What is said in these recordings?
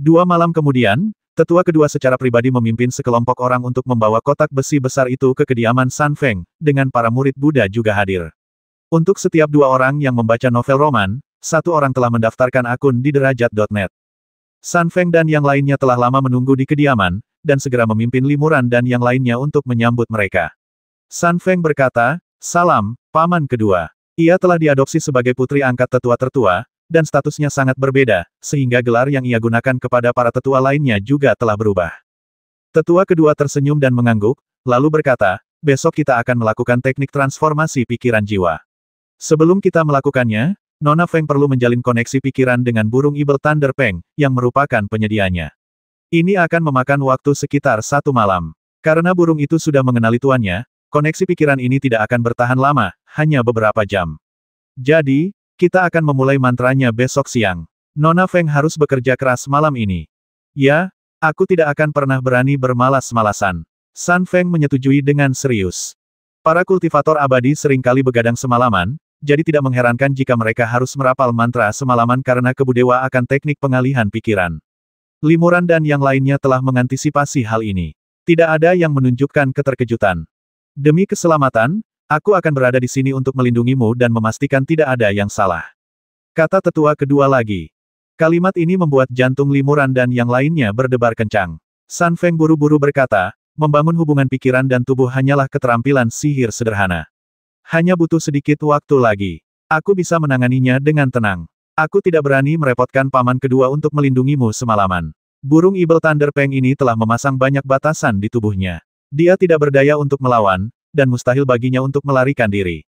2 malam kemudian, tetua kedua secara pribadi memimpin sekelompok orang untuk membawa kotak besi besar itu ke kediaman San Feng, dengan para murid Buddha juga hadir. Untuk setiap 2 orang yang membaca novel roman, 1 orang telah mendaftarkan akun di derajat.net. San Feng dan yang lainnya telah lama menunggu di kediaman, dan segera memimpin Limuran dan yang lainnya untuk menyambut mereka. San Feng berkata, "Salam, paman kedua." Ia telah diadopsi sebagai putri angkat tetua tertua, dan statusnya sangat berbeda, sehingga gelar yang ia gunakan kepada para tetua lainnya juga telah berubah. Tetua kedua tersenyum dan mengangguk, lalu berkata, "Besok kita akan melakukan teknik transformasi pikiran jiwa. Sebelum kita melakukannya, Nona Feng perlu menjalin koneksi pikiran dengan burung Evil Thunder Peng, yang merupakan penyedianya. Ini akan memakan waktu sekitar 1 malam. Karena burung itu sudah mengenali tuannya, koneksi pikiran ini tidak akan bertahan lama, hanya beberapa jam. Jadi, kita akan memulai mantranya besok siang. Nona Feng harus bekerja keras malam ini." "Ya, aku tidak akan pernah berani bermalas-malasan." San Feng menyetujui dengan serius. Para kultivator abadi seringkali begadang semalaman, jadi tidak mengherankan jika mereka harus merapal mantra semalaman karena kebudewa akan teknik pengalihan pikiran. Limuran dan yang lainnya telah mengantisipasi hal ini. Tidak ada yang menunjukkan keterkejutan. "Demi keselamatan, aku akan berada di sini untuk melindungimu dan memastikan tidak ada yang salah," kata tetua kedua lagi. Kalimat ini membuat jantung Limuran dan yang lainnya berdebar kencang. San Feng buru-buru berkata, "Membangun hubungan pikiran dan tubuh hanyalah keterampilan sihir sederhana. Hanya butuh sedikit waktu lagi. Aku bisa menanganinya dengan tenang. Aku tidak berani merepotkan paman kedua untuk melindungimu semalaman." Burung Evil Thunder Peng ini telah memasang banyak batasan di tubuhnya. Dia tidak berdaya untuk melawan, dan mustahil baginya untuk melarikan diri.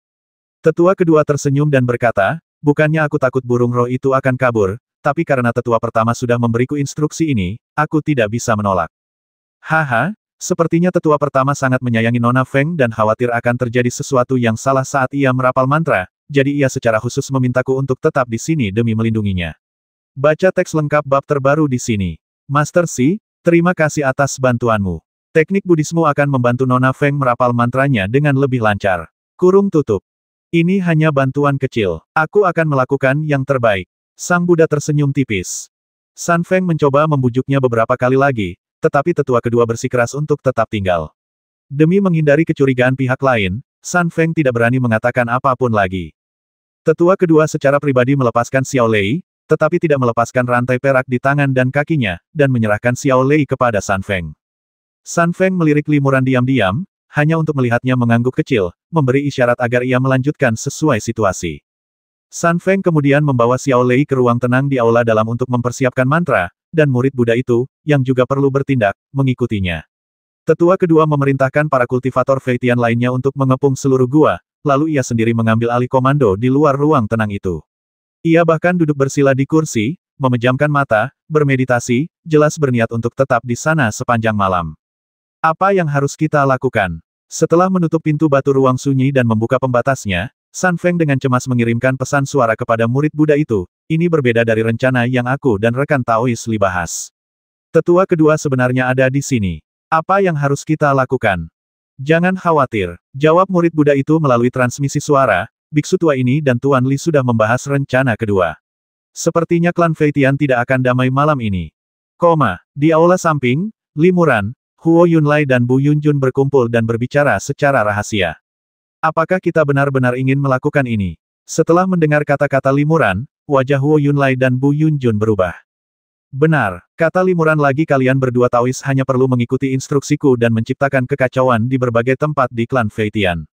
Tetua kedua tersenyum dan berkata, "Bukannya aku takut burung roh itu akan kabur, tapi karena tetua pertama sudah memberiku instruksi ini, aku tidak bisa menolak." Haha, sepertinya tetua pertama sangat menyayangi Nona Feng dan khawatir akan terjadi sesuatu yang salah saat ia merapal mantra, jadi ia secara khusus memintaku untuk tetap di sini demi melindunginya. Baca teks lengkap bab terbaru di sini. Master Xi, terima kasih atas bantuanmu. Teknik Budismu akan membantu Nona Feng merapal mantranya dengan lebih lancar. Kurung tutup. Ini hanya bantuan kecil. Aku akan melakukan yang terbaik. Sang Buddha tersenyum tipis. San Feng mencoba membujuknya beberapa kali lagi, tetapi tetua kedua bersikeras untuk tetap tinggal. Demi menghindari kecurigaan pihak lain, San Feng tidak berani mengatakan apapun lagi. Tetua kedua secara pribadi melepaskan Xiao Lei, tetapi tidak melepaskan rantai perak di tangan dan kakinya, dan menyerahkan Xiao Lei kepada San Feng. San Feng melirik Limuran diam-diam, hanya untuk melihatnya mengangguk kecil, memberi isyarat agar ia melanjutkan sesuai situasi. San Feng kemudian membawa Xiao Lei ke ruang tenang di aula dalam untuk mempersiapkan mantra, dan murid Buddha itu, yang juga perlu bertindak, mengikutinya. Tetua kedua memerintahkan para kultivator Feitian lainnya untuk mengepung seluruh gua, lalu ia sendiri mengambil alih komando di luar ruang tenang itu. Ia bahkan duduk bersila di kursi, memejamkan mata, bermeditasi, jelas berniat untuk tetap di sana sepanjang malam. Apa yang harus kita lakukan? Setelah menutup pintu batu ruang sunyi dan membuka pembatasnya, San Feng dengan cemas mengirimkan pesan suara kepada murid Buddha itu, "Ini berbeda dari rencana yang aku dan rekan Taois Li bahas. Tetua kedua sebenarnya ada di sini. Apa yang harus kita lakukan?" "Jangan khawatir," jawab murid Buddha itu melalui transmisi suara, "Biksu tua ini dan Tuan Li sudah membahas rencana kedua. Sepertinya klan Feitian tidak akan damai malam ini." Di aula samping, Limuran, Huo Yunlai dan Bu Yunjun berkumpul dan berbicara secara rahasia. "Apakah kita benar-benar ingin melakukan ini?" Setelah mendengar kata-kata Limuran, wajah Huo Yunlai dan Bu Yunjun berubah. "Benar," kata Limuran lagi, "kalian berdua Taois hanya perlu mengikuti instruksiku dan menciptakan kekacauan di berbagai tempat di klan Feitian.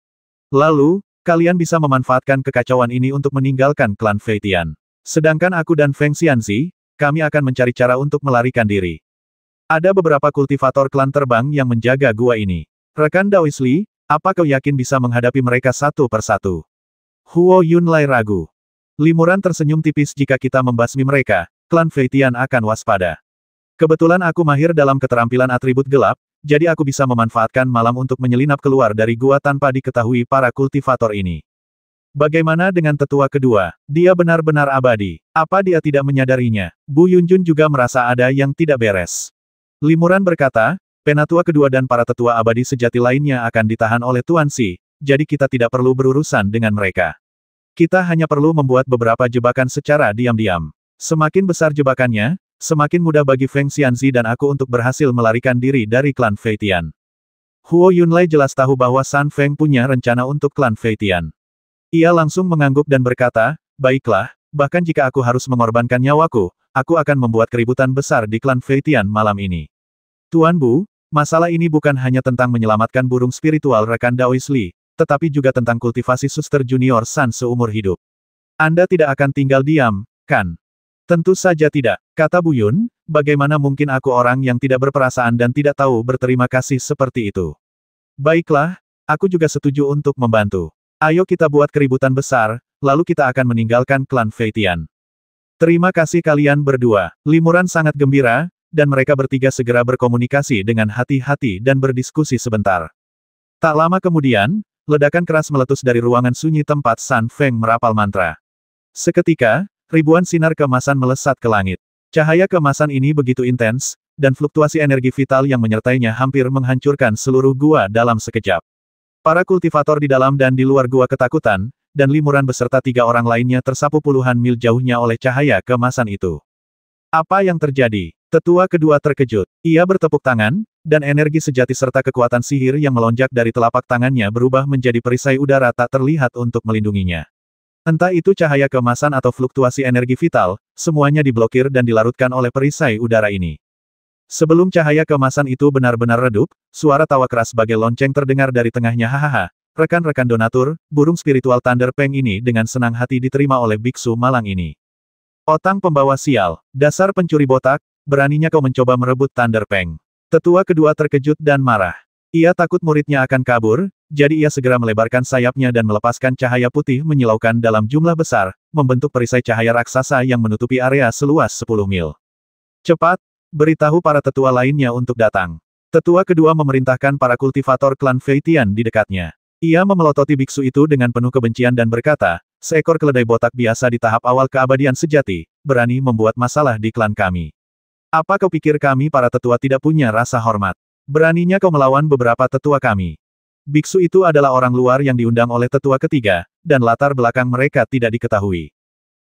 Lalu, kalian bisa memanfaatkan kekacauan ini untuk meninggalkan klan Feitian. Sedangkan aku dan Feng Xianzi, kami akan mencari cara untuk melarikan diri. Ada beberapa kultivator klan terbang yang menjaga gua ini. Rekan Taois Li, apa kau yakin bisa menghadapi mereka satu persatu?" Huo Yunlai ragu. Limuran tersenyum tipis, "Jika kita membasmi mereka, klan Feitian akan waspada. Kebetulan aku mahir dalam keterampilan atribut gelap, jadi aku bisa memanfaatkan malam untuk menyelinap keluar dari gua tanpa diketahui para kultivator ini." Bagaimana dengan tetua kedua? Dia benar-benar abadi. Apa dia tidak menyadarinya? Bu Yunjun juga merasa ada yang tidak beres. Limuran berkata, "Penatua kedua dan para tetua abadi sejati lainnya akan ditahan oleh Tuan Xi, jadi kita tidak perlu berurusan dengan mereka. Kita hanya perlu membuat beberapa jebakan secara diam-diam. Semakin besar jebakannya, semakin mudah bagi Feng Xianzi dan aku untuk berhasil melarikan diri dari klan Fei Tian. Huo Yunlei jelas tahu bahwa San Feng punya rencana untuk klan Fei Tian. Ia langsung mengangguk dan berkata, baiklah, bahkan jika aku harus mengorbankan nyawaku, aku akan membuat keributan besar di klan Fei Tian malam ini. Tuan Bu, masalah ini bukan hanya tentang menyelamatkan burung spiritual rekan Daois Li, tetapi juga tentang kultivasi suster junior San seumur hidup. Anda tidak akan tinggal diam, kan? Tentu saja tidak, kata Bu Yun, bagaimana mungkin aku orang yang tidak berperasaan dan tidak tahu berterima kasih seperti itu. Baiklah, aku juga setuju untuk membantu. Ayo kita buat keributan besar, lalu kita akan meninggalkan klan Fei Tian. Terima kasih kalian berdua. Limuran sangat gembira, dan mereka bertiga segera berkomunikasi dengan hati-hati dan berdiskusi sebentar. Tak lama kemudian, ledakan keras meletus dari ruangan sunyi tempat San Feng merapal mantra. Seketika, ribuan sinar keemasan melesat ke langit. Cahaya keemasan ini begitu intens, dan fluktuasi energi vital yang menyertainya hampir menghancurkan seluruh gua dalam sekejap. Para kultivator di dalam dan di luar gua ketakutan, dan Limuran beserta 3 orang lainnya tersapu puluhan mil jauhnya oleh cahaya keemasan itu. Apa yang terjadi? Tetua kedua terkejut. Ia bertepuk tangan, dan energi sejati serta kekuatan sihir yang melonjak dari telapak tangannya berubah menjadi perisai udara tak terlihat untuk melindunginya. Entah itu cahaya keemasan atau fluktuasi energi vital, semuanya diblokir dan dilarutkan oleh perisai udara ini. Sebelum cahaya keemasan itu benar-benar redup, suara tawa keras sebagai lonceng terdengar dari tengahnya. Hahaha, rekan-rekan donatur, burung spiritual Thunder Peng ini dengan senang hati diterima oleh biksu malang ini. Otang pembawa sial, dasar pencuri botak, beraninya kau mencoba merebut Thunder Peng. Tetua kedua terkejut dan marah. Ia takut muridnya akan kabur, jadi ia segera melebarkan sayapnya dan melepaskan cahaya putih menyilaukan dalam jumlah besar, membentuk perisai cahaya raksasa yang menutupi area seluas 10 mil. Cepat, beritahu para tetua lainnya untuk datang. Tetua kedua memerintahkan para kultivator klan Fei Tian di dekatnya. Ia memelototi biksu itu dengan penuh kebencian dan berkata, seekor keledai botak biasa di tahap awal keabadian sejati, berani membuat masalah di klan kami. Apa kau pikir kami para tetua tidak punya rasa hormat? Beraninya kau melawan beberapa tetua kami. Biksu itu adalah orang luar yang diundang oleh tetua ketiga, dan latar belakang mereka tidak diketahui.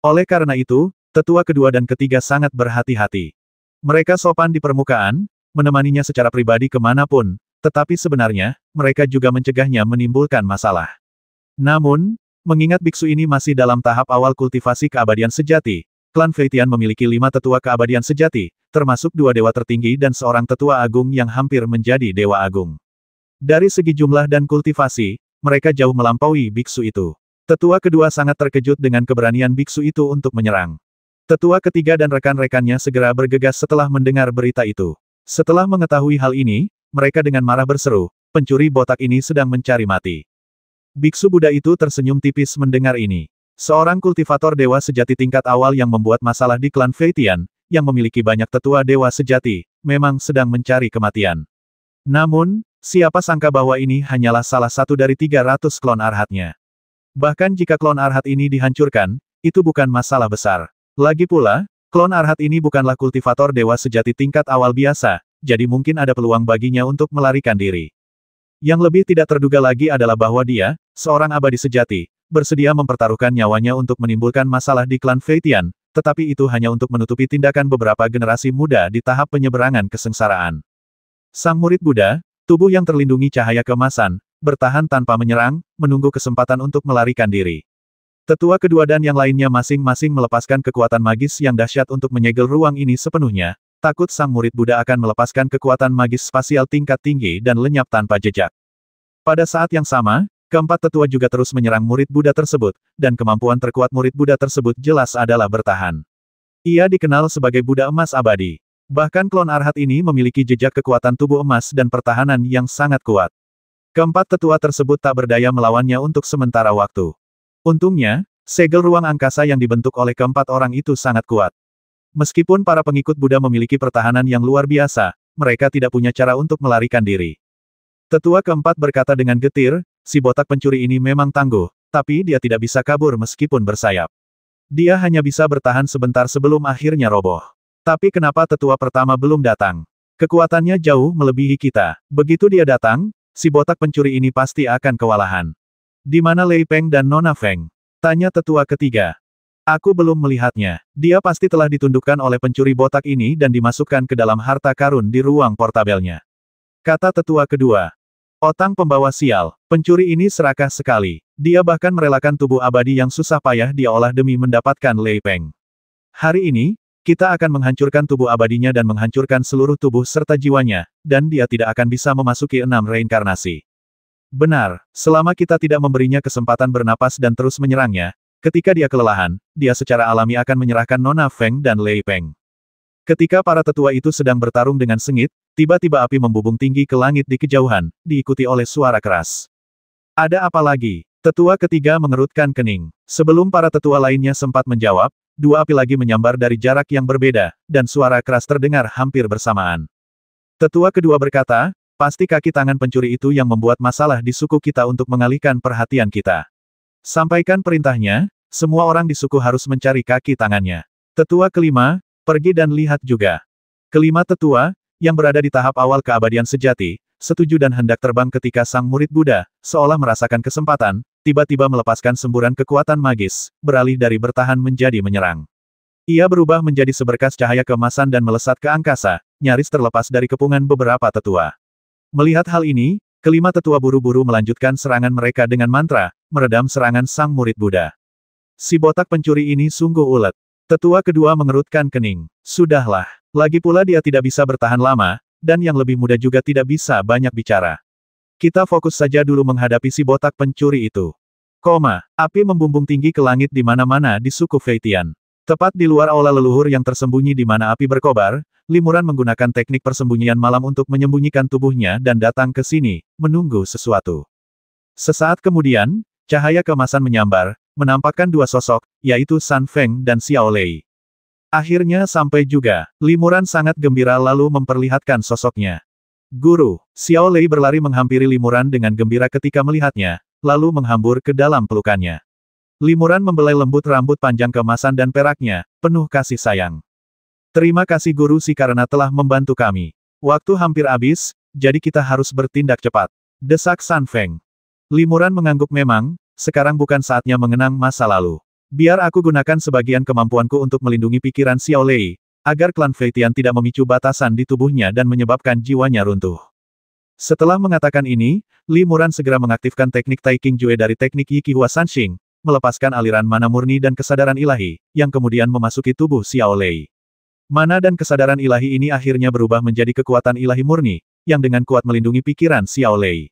Oleh karena itu, tetua kedua dan ketiga sangat berhati-hati. Mereka sopan di permukaan, menemaninya secara pribadi kemanapun, tetapi sebenarnya, mereka juga mencegahnya menimbulkan masalah. Namun, mengingat biksu ini masih dalam tahap awal kultivasi keabadian sejati, klan Fei Tian memiliki 5 tetua keabadian sejati, termasuk 2 dewa tertinggi dan seorang tetua agung yang hampir menjadi dewa agung. Dari segi jumlah dan kultivasi, mereka jauh melampaui biksu itu. Tetua kedua sangat terkejut dengan keberanian biksu itu untuk menyerang. Tetua ketiga dan rekan-rekannya segera bergegas setelah mendengar berita itu. Setelah mengetahui hal ini, mereka dengan marah berseru, pencuri botak ini sedang mencari mati. Biksu Buddha itu tersenyum tipis mendengar ini. Seorang kultivator dewa sejati tingkat awal yang membuat masalah di klan Fei Tian, yang memiliki banyak tetua dewa sejati, memang sedang mencari kematian. Namun, siapa sangka bahwa ini hanyalah salah satu dari 300 klon arhatnya. Bahkan jika klon arhat ini dihancurkan, itu bukan masalah besar. Lagi pula, klon arhat ini bukanlah kultivator dewa sejati tingkat awal biasa, jadi mungkin ada peluang baginya untuk melarikan diri. Yang lebih tidak terduga lagi adalah bahwa dia, seorang abadi sejati, bersedia mempertaruhkan nyawanya untuk menimbulkan masalah di klan Fei Tian, tetapi itu hanya untuk menutupi tindakan beberapa generasi muda di tahap penyeberangan kesengsaraan. Sang murid Buddha, tubuh yang terlindungi cahaya keemasan, bertahan tanpa menyerang, menunggu kesempatan untuk melarikan diri. Tetua kedua dan yang lainnya masing-masing melepaskan kekuatan magis yang dahsyat untuk menyegel ruang ini sepenuhnya, takut sang murid Buddha akan melepaskan kekuatan magis spasial tingkat tinggi dan lenyap tanpa jejak. Pada saat yang sama, keempat tetua juga terus menyerang murid Buddha tersebut, dan kemampuan terkuat murid Buddha tersebut jelas adalah bertahan. Ia dikenal sebagai Buddha emas abadi. Bahkan klon arhat ini memiliki jejak kekuatan tubuh emas dan pertahanan yang sangat kuat. Keempat tetua tersebut tak berdaya melawannya untuk sementara waktu. Untungnya, segel ruang angkasa yang dibentuk oleh keempat orang itu sangat kuat. Meskipun para pengikut Buddha memiliki pertahanan yang luar biasa, mereka tidak punya cara untuk melarikan diri. Tetua keempat berkata dengan getir, si botak pencuri ini memang tangguh, tapi dia tidak bisa kabur meskipun bersayap. Dia hanya bisa bertahan sebentar sebelum akhirnya roboh. Tapi kenapa tetua pertama belum datang? Kekuatannya jauh melebihi kita. Begitu dia datang, si botak pencuri ini pasti akan kewalahan. Di mana Lei Peng dan Nona Feng? Tanya tetua ketiga. Aku belum melihatnya. Dia pasti telah ditundukkan oleh pencuri botak ini dan dimasukkan ke dalam harta karun di ruang portabelnya. Kata tetua kedua. Otang pembawa sial. Pencuri ini serakah sekali. Dia bahkan merelakan tubuh abadi yang susah payah dia olah demi mendapatkan Lei Peng. Hari ini, kita akan menghancurkan tubuh abadinya dan menghancurkan seluruh tubuh serta jiwanya, dan dia tidak akan bisa memasuki 6 reinkarnasi. Benar, selama kita tidak memberinya kesempatan bernapas dan terus menyerangnya, ketika dia kelelahan, dia secara alami akan menyerahkan Nona Feng dan Lei Peng. Ketika para tetua itu sedang bertarung dengan sengit, tiba-tiba api membubung tinggi ke langit di kejauhan, diikuti oleh suara keras. Ada apa lagi? Tetua ketiga mengerutkan kening. Sebelum para tetua lainnya sempat menjawab, dua api lagi menyambar dari jarak yang berbeda, dan suara keras terdengar hampir bersamaan. Tetua kedua berkata, pasti kaki tangan pencuri itu yang membuat masalah di suku kita untuk mengalihkan perhatian kita. Sampaikan perintahnya. Semua orang di suku harus mencari kaki tangannya. Tetua kelima, pergi dan lihat juga. Kelima tetua, yang berada di tahap awal keabadian sejati, setuju dan hendak terbang ketika sang murid Buddha, seolah merasakan kesempatan, tiba-tiba melepaskan semburan kekuatan magis, beralih dari bertahan menjadi menyerang. Ia berubah menjadi seberkas cahaya keemasan dan melesat ke angkasa, nyaris terlepas dari kepungan beberapa tetua. Melihat hal ini, kelima tetua buru-buru melanjutkan serangan mereka dengan mantra, meredam serangan sang murid Buddha. Si botak pencuri ini sungguh ulet. Tetua kedua mengerutkan kening. Sudahlah. Lagi pula dia tidak bisa bertahan lama, dan yang lebih muda juga tidak bisa banyak bicara. Kita fokus saja dulu menghadapi si botak pencuri itu. Api membumbung tinggi ke langit di mana-mana di suku Feitian. Tepat di luar aula leluhur yang tersembunyi di mana api berkobar, Limuran menggunakan teknik persembunyian malam untuk menyembunyikan tubuhnya dan datang ke sini, menunggu sesuatu. Sesaat kemudian, cahaya keemasan menyambar, menampakkan dua sosok, yaitu San Feng dan Xiao Lei. Akhirnya sampai juga. Limuran sangat gembira lalu memperlihatkan sosoknya. Guru, Xiao Lei berlari menghampiri Limuran dengan gembira ketika melihatnya, lalu menghambur ke dalam pelukannya. Limuran membelai lembut rambut panjang keemasan dan peraknya, penuh kasih sayang. Terima kasih Guru Si karena telah membantu kami. Waktu hampir habis, jadi kita harus bertindak cepat. Desak San Feng. Limuran mengangguk memang, sekarang bukan saatnya mengenang masa lalu. Biar aku gunakan sebagian kemampuanku untuk melindungi pikiran Xiao Lei, agar klan Feitian tidak memicu batasan di tubuhnya dan menyebabkan jiwanya runtuh. Setelah mengatakan ini, Limuran segera mengaktifkan teknik Tai King Jue dari teknik Yikihua Sanxing, melepaskan aliran mana murni dan kesadaran ilahi, yang kemudian memasuki tubuh Xiao Lei. Mana dan kesadaran ilahi ini akhirnya berubah menjadi kekuatan ilahi murni, yang dengan kuat melindungi pikiran Xiao Lei.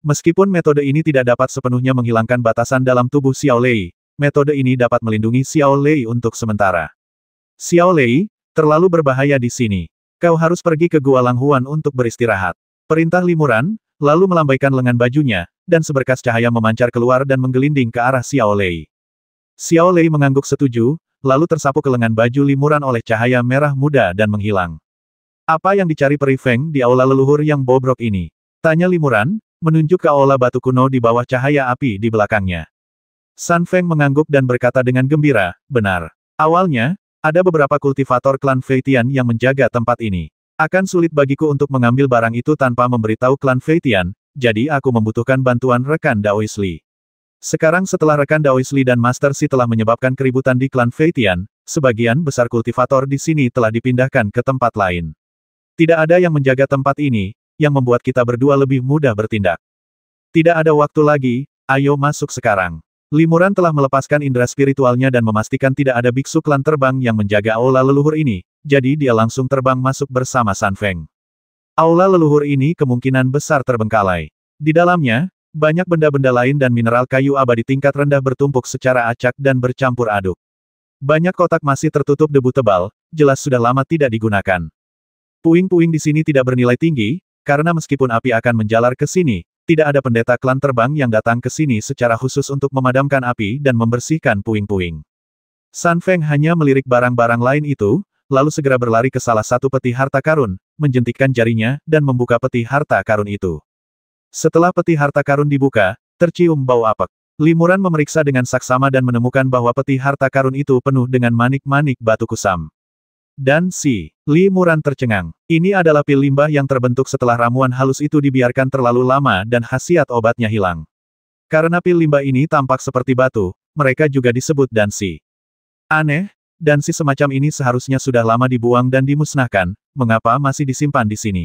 Meskipun metode ini tidak dapat sepenuhnya menghilangkan batasan dalam tubuh Xiao Lei, metode ini dapat melindungi Xiao Lei untuk sementara. Xiao Lei, terlalu berbahaya di sini. Kau harus pergi ke Gua Langhuan untuk beristirahat. Perintah Limuran, lalu melambaikan lengan bajunya, dan seberkas cahaya memancar keluar dan menggelinding ke arah Xiao Lei. Xiao Lei mengangguk setuju, lalu tersapu ke lengan baju Limuran oleh cahaya merah muda dan menghilang. Apa yang dicari Peri Feng di aula leluhur yang bobrok ini? Tanya Limuran, menunjuk ke aula batu kuno di bawah cahaya api di belakangnya. San Feng mengangguk dan berkata dengan gembira, benar. Awalnya, ada beberapa kultivator klan Feitian yang menjaga tempat ini. Akan sulit bagiku untuk mengambil barang itu tanpa memberitahu klan Feitian, jadi aku membutuhkan bantuan rekan Daoisli. Sekarang setelah rekan Daoisli dan Master Si telah menyebabkan keributan di klan Feitian, sebagian besar kultivator di sini telah dipindahkan ke tempat lain. Tidak ada yang menjaga tempat ini, yang membuat kita berdua lebih mudah bertindak. Tidak ada waktu lagi, ayo masuk sekarang. Limuran telah melepaskan indera spiritualnya dan memastikan tidak ada biksu klan terbang yang menjaga aula leluhur ini, jadi dia langsung terbang masuk bersama San Feng. Aula leluhur ini kemungkinan besar terbengkalai. Di dalamnya, banyak benda-benda lain dan mineral kayu abadi tingkat rendah bertumpuk secara acak dan bercampur aduk. Banyak kotak masih tertutup debu tebal, jelas sudah lama tidak digunakan. Puing-puing di sini tidak bernilai tinggi, karena meskipun api akan menjalar ke sini, tidak ada pendeta klan terbang yang datang ke sini secara khusus untuk memadamkan api dan membersihkan puing-puing. San Feng hanya melirik barang-barang lain itu, lalu segera berlari ke salah satu peti harta karun, menjentikkan jarinya, dan membuka peti harta karun itu. Setelah peti harta karun dibuka, tercium bau apek. Limuran memeriksa dengan saksama dan menemukan bahwa peti harta karun itu penuh dengan manik-manik batu kusam. Dan si Limuran tercengang. Ini adalah pil limbah yang terbentuk setelah ramuan halus itu dibiarkan terlalu lama dan khasiat obatnya hilang. Karena pil limbah ini tampak seperti batu, mereka juga disebut dansi. Aneh, dan si semacam ini seharusnya sudah lama dibuang dan dimusnahkan, mengapa masih disimpan di sini?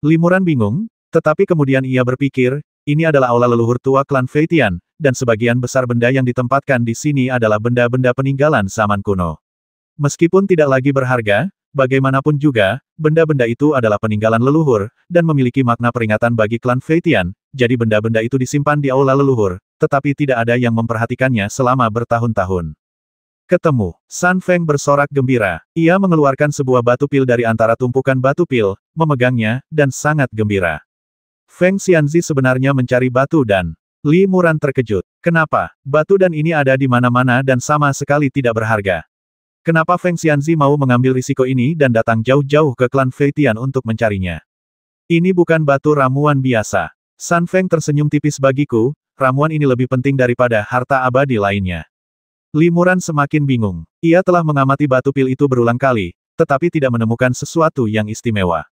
Limuran bingung, tetapi kemudian ia berpikir, ini adalah aula leluhur tua klan Feitian, dan sebagian besar benda yang ditempatkan di sini adalah benda-benda peninggalan zaman kuno. Meskipun tidak lagi berharga, bagaimanapun juga, benda-benda itu adalah peninggalan leluhur, dan memiliki makna peringatan bagi klan Feitian, jadi benda-benda itu disimpan di aula leluhur, tetapi tidak ada yang memperhatikannya selama bertahun-tahun. Ketemu, San Feng bersorak gembira. Ia mengeluarkan sebuah batu pil dari antara tumpukan batu pil, memegangnya, dan sangat gembira. Feng Xianzi sebenarnya mencari batu dan Li Muran terkejut. Kenapa? Batu dan ini ada di mana-mana dan sama sekali tidak berharga. Kenapa Feng Xianzi mau mengambil risiko ini dan datang jauh-jauh ke klan Feitian untuk mencarinya? Ini bukan batu ramuan biasa. San Feng tersenyum tipis bagiku, ramuan ini lebih penting daripada harta abadi lainnya. Li Muran semakin bingung. Ia telah mengamati batu pil itu berulang kali, tetapi tidak menemukan sesuatu yang istimewa.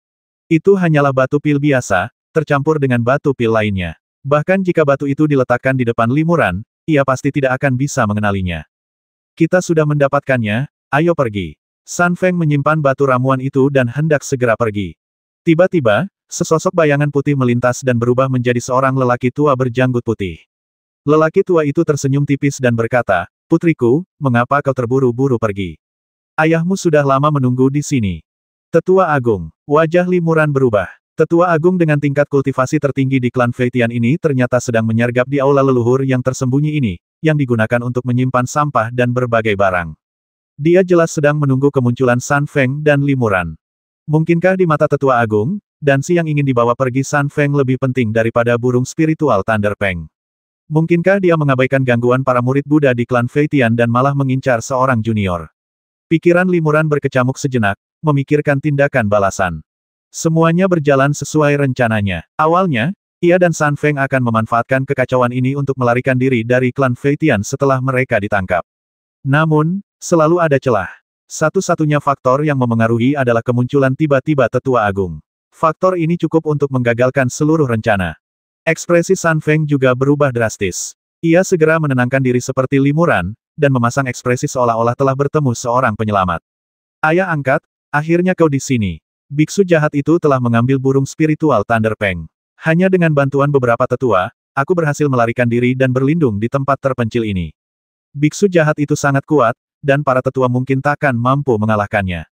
Itu hanyalah batu pil biasa, tercampur dengan batu pil lainnya. Bahkan jika batu itu diletakkan di depan Li Muran, ia pasti tidak akan bisa mengenalinya. Kita sudah mendapatkannya, ayo pergi. San Feng menyimpan batu ramuan itu dan hendak segera pergi. Tiba-tiba, sesosok bayangan putih melintas dan berubah menjadi seorang lelaki tua berjanggut putih. Lelaki tua itu tersenyum tipis dan berkata, "Putriku, mengapa kau terburu-buru pergi? Ayahmu sudah lama menunggu di sini." Tetua Agung. Wajah Li Muran berubah. Tetua Agung dengan tingkat kultivasi tertinggi di klan Feitian ini ternyata sedang menyergap di aula leluhur yang tersembunyi ini, yang digunakan untuk menyimpan sampah dan berbagai barang. Dia jelas sedang menunggu kemunculan San Feng dan Li Muran. Mungkinkah di mata Tetua Agung, dansi yang ingin dibawa pergi San Feng lebih penting daripada burung spiritual Thunder Peng? Mungkinkah dia mengabaikan gangguan para murid Buddha di klan Feitian dan malah mengincar seorang junior? Pikiran Li Muran berkecamuk sejenak, memikirkan tindakan balasan. Semuanya berjalan sesuai rencananya. Awalnya, ia dan San Feng akan memanfaatkan kekacauan ini untuk melarikan diri dari klan Feitian setelah mereka ditangkap. Namun, selalu ada celah. Satu-satunya faktor yang memengaruhi adalah kemunculan tiba-tiba Tetua Agung. Faktor ini cukup untuk menggagalkan seluruh rencana. Ekspresi San Feng juga berubah drastis. Ia segera menenangkan diri seperti Li Muran, dan memasang ekspresi seolah-olah telah bertemu seorang penyelamat. Ayah angkat, akhirnya kau di sini. Biksu jahat itu telah mengambil burung spiritual Thunder Peng. Hanya dengan bantuan beberapa tetua, aku berhasil melarikan diri dan berlindung di tempat terpencil ini. Biksu jahat itu sangat kuat, dan para tetua mungkin takkan mampu mengalahkannya.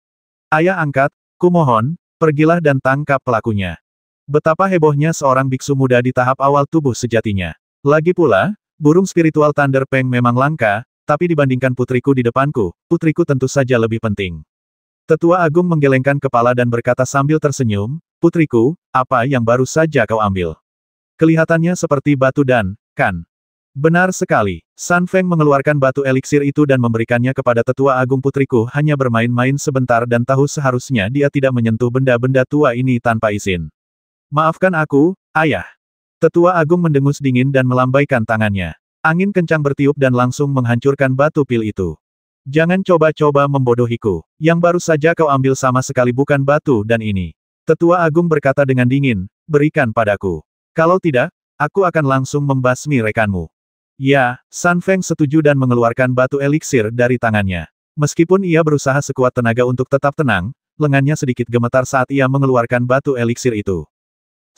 Ayah angkat, kumohon, pergilah dan tangkap pelakunya. Betapa hebohnya seorang biksu muda di tahap awal tubuh sejatinya. Lagi pula, burung spiritual Thunder Peng memang langka, tapi dibandingkan putriku di depanku, putriku tentu saja lebih penting. Tetua Agung menggelengkan kepala dan berkata sambil tersenyum, "Putriku, apa yang baru saja kau ambil? Kelihatannya seperti batu dan, kan?" Benar sekali. San Feng mengeluarkan batu eliksir itu dan memberikannya kepada Tetua Agung. Putriku hanya bermain-main sebentar dan tahu seharusnya dia tidak menyentuh benda-benda tua ini tanpa izin. Maafkan aku, ayah. Tetua Agung mendengus dingin dan melambaikan tangannya. Angin kencang bertiup dan langsung menghancurkan batu pil itu. Jangan coba-coba membodohiku. Yang baru saja kau ambil sama sekali bukan batu dan ini. Tetua Agung berkata dengan dingin, berikan padaku. Kalau tidak, aku akan langsung membasmi rekanmu. Ya, San Feng setuju dan mengeluarkan batu eliksir dari tangannya. Meskipun ia berusaha sekuat tenaga untuk tetap tenang, lengannya sedikit gemetar saat ia mengeluarkan batu eliksir itu.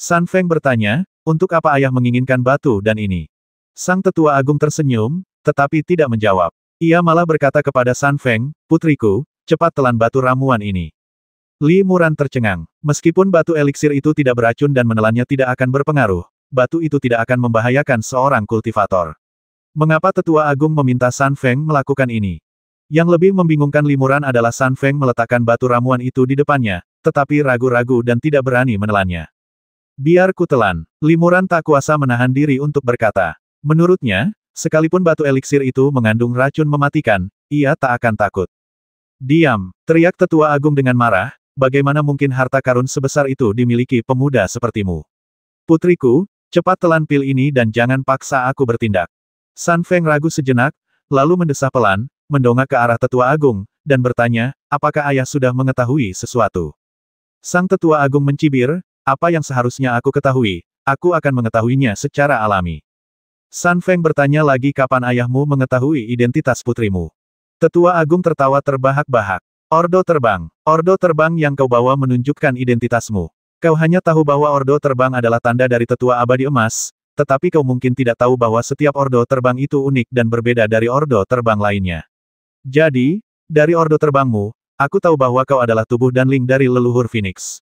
San Feng bertanya, untuk apa ayah menginginkan batu dan ini? Sang Tetua Agung tersenyum, tetapi tidak menjawab. Ia malah berkata kepada San Feng, putriku, cepat telan batu ramuan ini. Li Muran tercengang. Meskipun batu eliksir itu tidak beracun dan menelannya tidak akan berpengaruh, batu itu tidak akan membahayakan seorang kultivator. Mengapa Tetua Agung meminta San Feng melakukan ini? Yang lebih membingungkan Li Muran adalah San Feng meletakkan batu ramuan itu di depannya, tetapi ragu-ragu dan tidak berani menelannya. Biar ku telan. Li Muran tak kuasa menahan diri untuk berkata. Menurutnya, sekalipun batu eliksir itu mengandung racun mematikan, ia tak akan takut. Diam, teriak Tetua Agung dengan marah, bagaimana mungkin harta karun sebesar itu dimiliki pemuda sepertimu? Putriku, cepat telan pil ini dan jangan paksa aku bertindak. San Feng ragu sejenak, lalu mendesah pelan, mendongak ke arah Tetua Agung, dan bertanya, apakah ayah sudah mengetahui sesuatu? Sang Tetua Agung mencibir, apa yang seharusnya aku ketahui, aku akan mengetahuinya secara alami. San Feng bertanya lagi kapan ayahmu mengetahui identitas putrimu. Tetua Agung tertawa terbahak-bahak. Ordo Terbang. Ordo Terbang yang kau bawa menunjukkan identitasmu. Kau hanya tahu bahwa Ordo Terbang adalah tanda dari Tetua Abadi Emas, tetapi kau mungkin tidak tahu bahwa setiap Ordo Terbang itu unik dan berbeda dari Ordo Terbang lainnya. Jadi, dari Ordo Terbangmu, aku tahu bahwa kau adalah tubuh Danling dari leluhur Phoenix.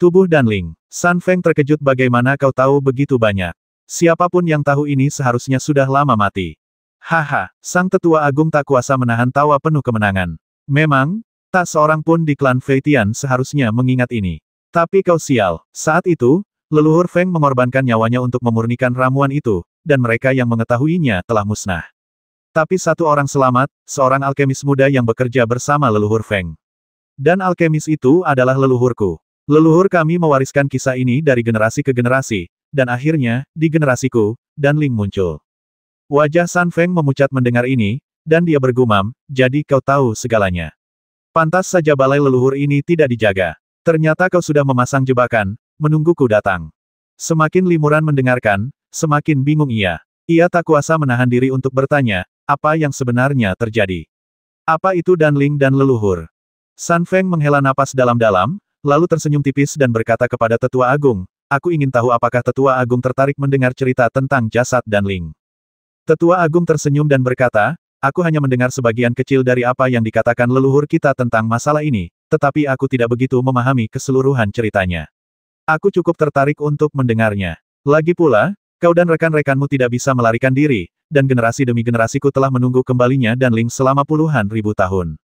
Tubuh Danling. Sun Feng terkejut bagaimana kau tahu begitu banyak. Siapapun yang tahu ini seharusnya sudah lama mati. Haha, Sang Tetua Agung tak kuasa menahan tawa penuh kemenangan. Memang, tak seorang pun di klan Feitian seharusnya mengingat ini. Tapi kau sial. Saat itu, leluhur Feng mengorbankan nyawanya untuk memurnikan ramuan itu, dan mereka yang mengetahuinya telah musnah. Tapi satu orang selamat, seorang alkemis muda yang bekerja bersama leluhur Feng. Dan alkemis itu adalah leluhurku. Leluhur kami mewariskan kisah ini dari generasi ke generasi, dan akhirnya, di generasiku, Danling muncul. Wajah Sun Feng memucat mendengar ini, dan dia bergumam, jadi kau tahu segalanya. Pantas saja balai leluhur ini tidak dijaga. Ternyata kau sudah memasang jebakan, menungguku datang. Semakin limuran mendengarkan, semakin bingung ia. Ia tak kuasa menahan diri untuk bertanya, apa yang sebenarnya terjadi? Apa itu Danling dan leluhur? Sun Feng menghela napas dalam-dalam, lalu tersenyum tipis dan berkata kepada Tetua Agung, aku ingin tahu apakah Tetua Agung tertarik mendengar cerita tentang jasad Danling. Tetua Agung tersenyum dan berkata, aku hanya mendengar sebagian kecil dari apa yang dikatakan leluhur kita tentang masalah ini, tetapi aku tidak begitu memahami keseluruhan ceritanya. Aku cukup tertarik untuk mendengarnya. Lagi pula, kau dan rekan-rekanmu tidak bisa melarikan diri, dan generasi demi generasiku telah menunggu kembalinya Danling selama puluhan ribu tahun.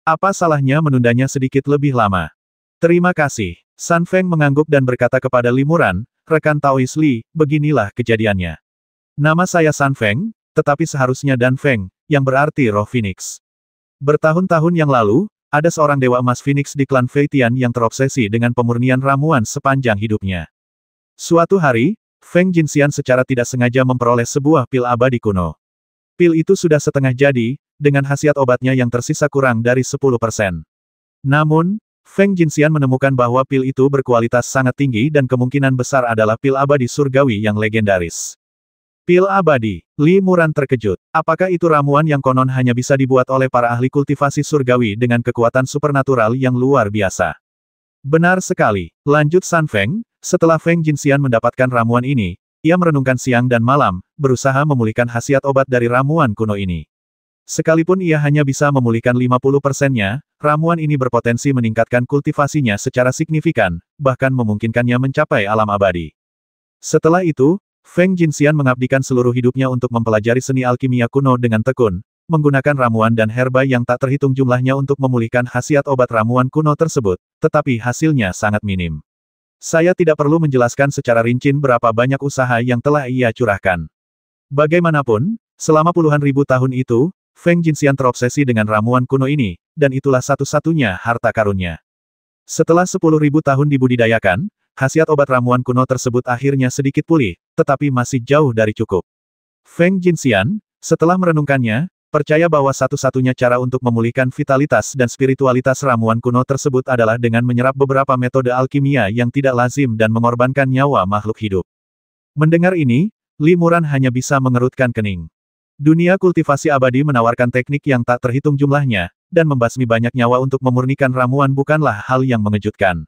Apa salahnya menundanya sedikit lebih lama? Terima kasih. Sun Feng mengangguk dan berkata kepada Limuran, rekan Taois Li, beginilah kejadiannya. Nama saya Sun Feng, tetapi seharusnya Dan Feng, yang berarti roh Phoenix. Bertahun-tahun yang lalu, ada seorang dewa emas Phoenix di klan Feitian yang terobsesi dengan pemurnian ramuan sepanjang hidupnya. Suatu hari, Feng Jinxian secara tidak sengaja memperoleh sebuah pil abadi kuno. Pil itu sudah setengah jadi, dengan khasiat obatnya yang tersisa kurang dari 10%. Namun, Feng Jinxian menemukan bahwa pil itu berkualitas sangat tinggi dan kemungkinan besar adalah pil abadi surgawi yang legendaris. Pil abadi. Li Muran terkejut. Apakah itu ramuan yang konon hanya bisa dibuat oleh para ahli kultivasi surgawi dengan kekuatan supernatural yang luar biasa? Benar sekali. Lanjut Sun Feng, setelah Feng Jinxian mendapatkan ramuan ini, ia merenungkan siang dan malam, berusaha memulihkan khasiat obat dari ramuan kuno ini. Sekalipun ia hanya bisa memulihkan 50%-nya, ramuan ini berpotensi meningkatkan kultivasinya secara signifikan, bahkan memungkinkannya mencapai alam abadi. Setelah itu, Feng Jinxian mengabdikan seluruh hidupnya untuk mempelajari seni alkimia kuno dengan tekun, menggunakan ramuan dan herba yang tak terhitung jumlahnya untuk memulihkan khasiat obat ramuan kuno tersebut, tetapi hasilnya sangat minim. Saya tidak perlu menjelaskan secara rinci berapa banyak usaha yang telah ia curahkan. Bagaimanapun, selama puluhan ribu tahun itu, Feng Jinxian terobsesi dengan ramuan kuno ini, dan itulah satu-satunya harta karunnya. Setelah 10.000 tahun dibudidayakan, khasiat obat ramuan kuno tersebut akhirnya sedikit pulih, tetapi masih jauh dari cukup. Feng Jinxian, setelah merenungkannya, percaya bahwa satu-satunya cara untuk memulihkan vitalitas dan spiritualitas ramuan kuno tersebut adalah dengan menyerap beberapa metode alkimia yang tidak lazim dan mengorbankan nyawa makhluk hidup. Mendengar ini, Li Muran hanya bisa mengerutkan kening. Dunia kultivasi abadi menawarkan teknik yang tak terhitung jumlahnya, dan membasmi banyak nyawa untuk memurnikan ramuan bukanlah hal yang mengejutkan.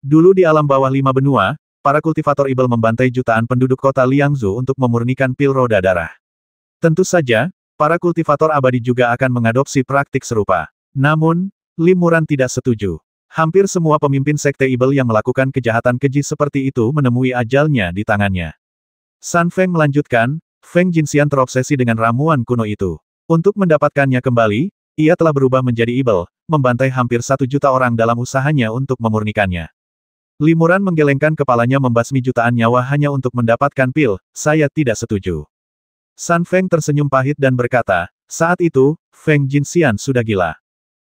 Dulu di alam bawah 5 benua, para kultivator ibel membantai jutaan penduduk kota Liangzhou untuk memurnikan pil roda darah. Tentu saja, para kultivator abadi juga akan mengadopsi praktik serupa. Namun, Li Muran tidak setuju. Hampir semua pemimpin sekte ibel yang melakukan kejahatan keji seperti itu menemui ajalnya di tangannya. Sun Feng melanjutkan, Feng Jinxian terobsesi dengan ramuan kuno itu. Untuk mendapatkannya kembali, ia telah berubah menjadi ibel, membantai hampir 1 juta orang dalam usahanya untuk memurnikannya. Li Muran menggelengkan kepalanya membasmi jutaan nyawa hanya untuk mendapatkan pil, saya tidak setuju. Sun Feng tersenyum pahit dan berkata, saat itu, Feng Jinxian sudah gila.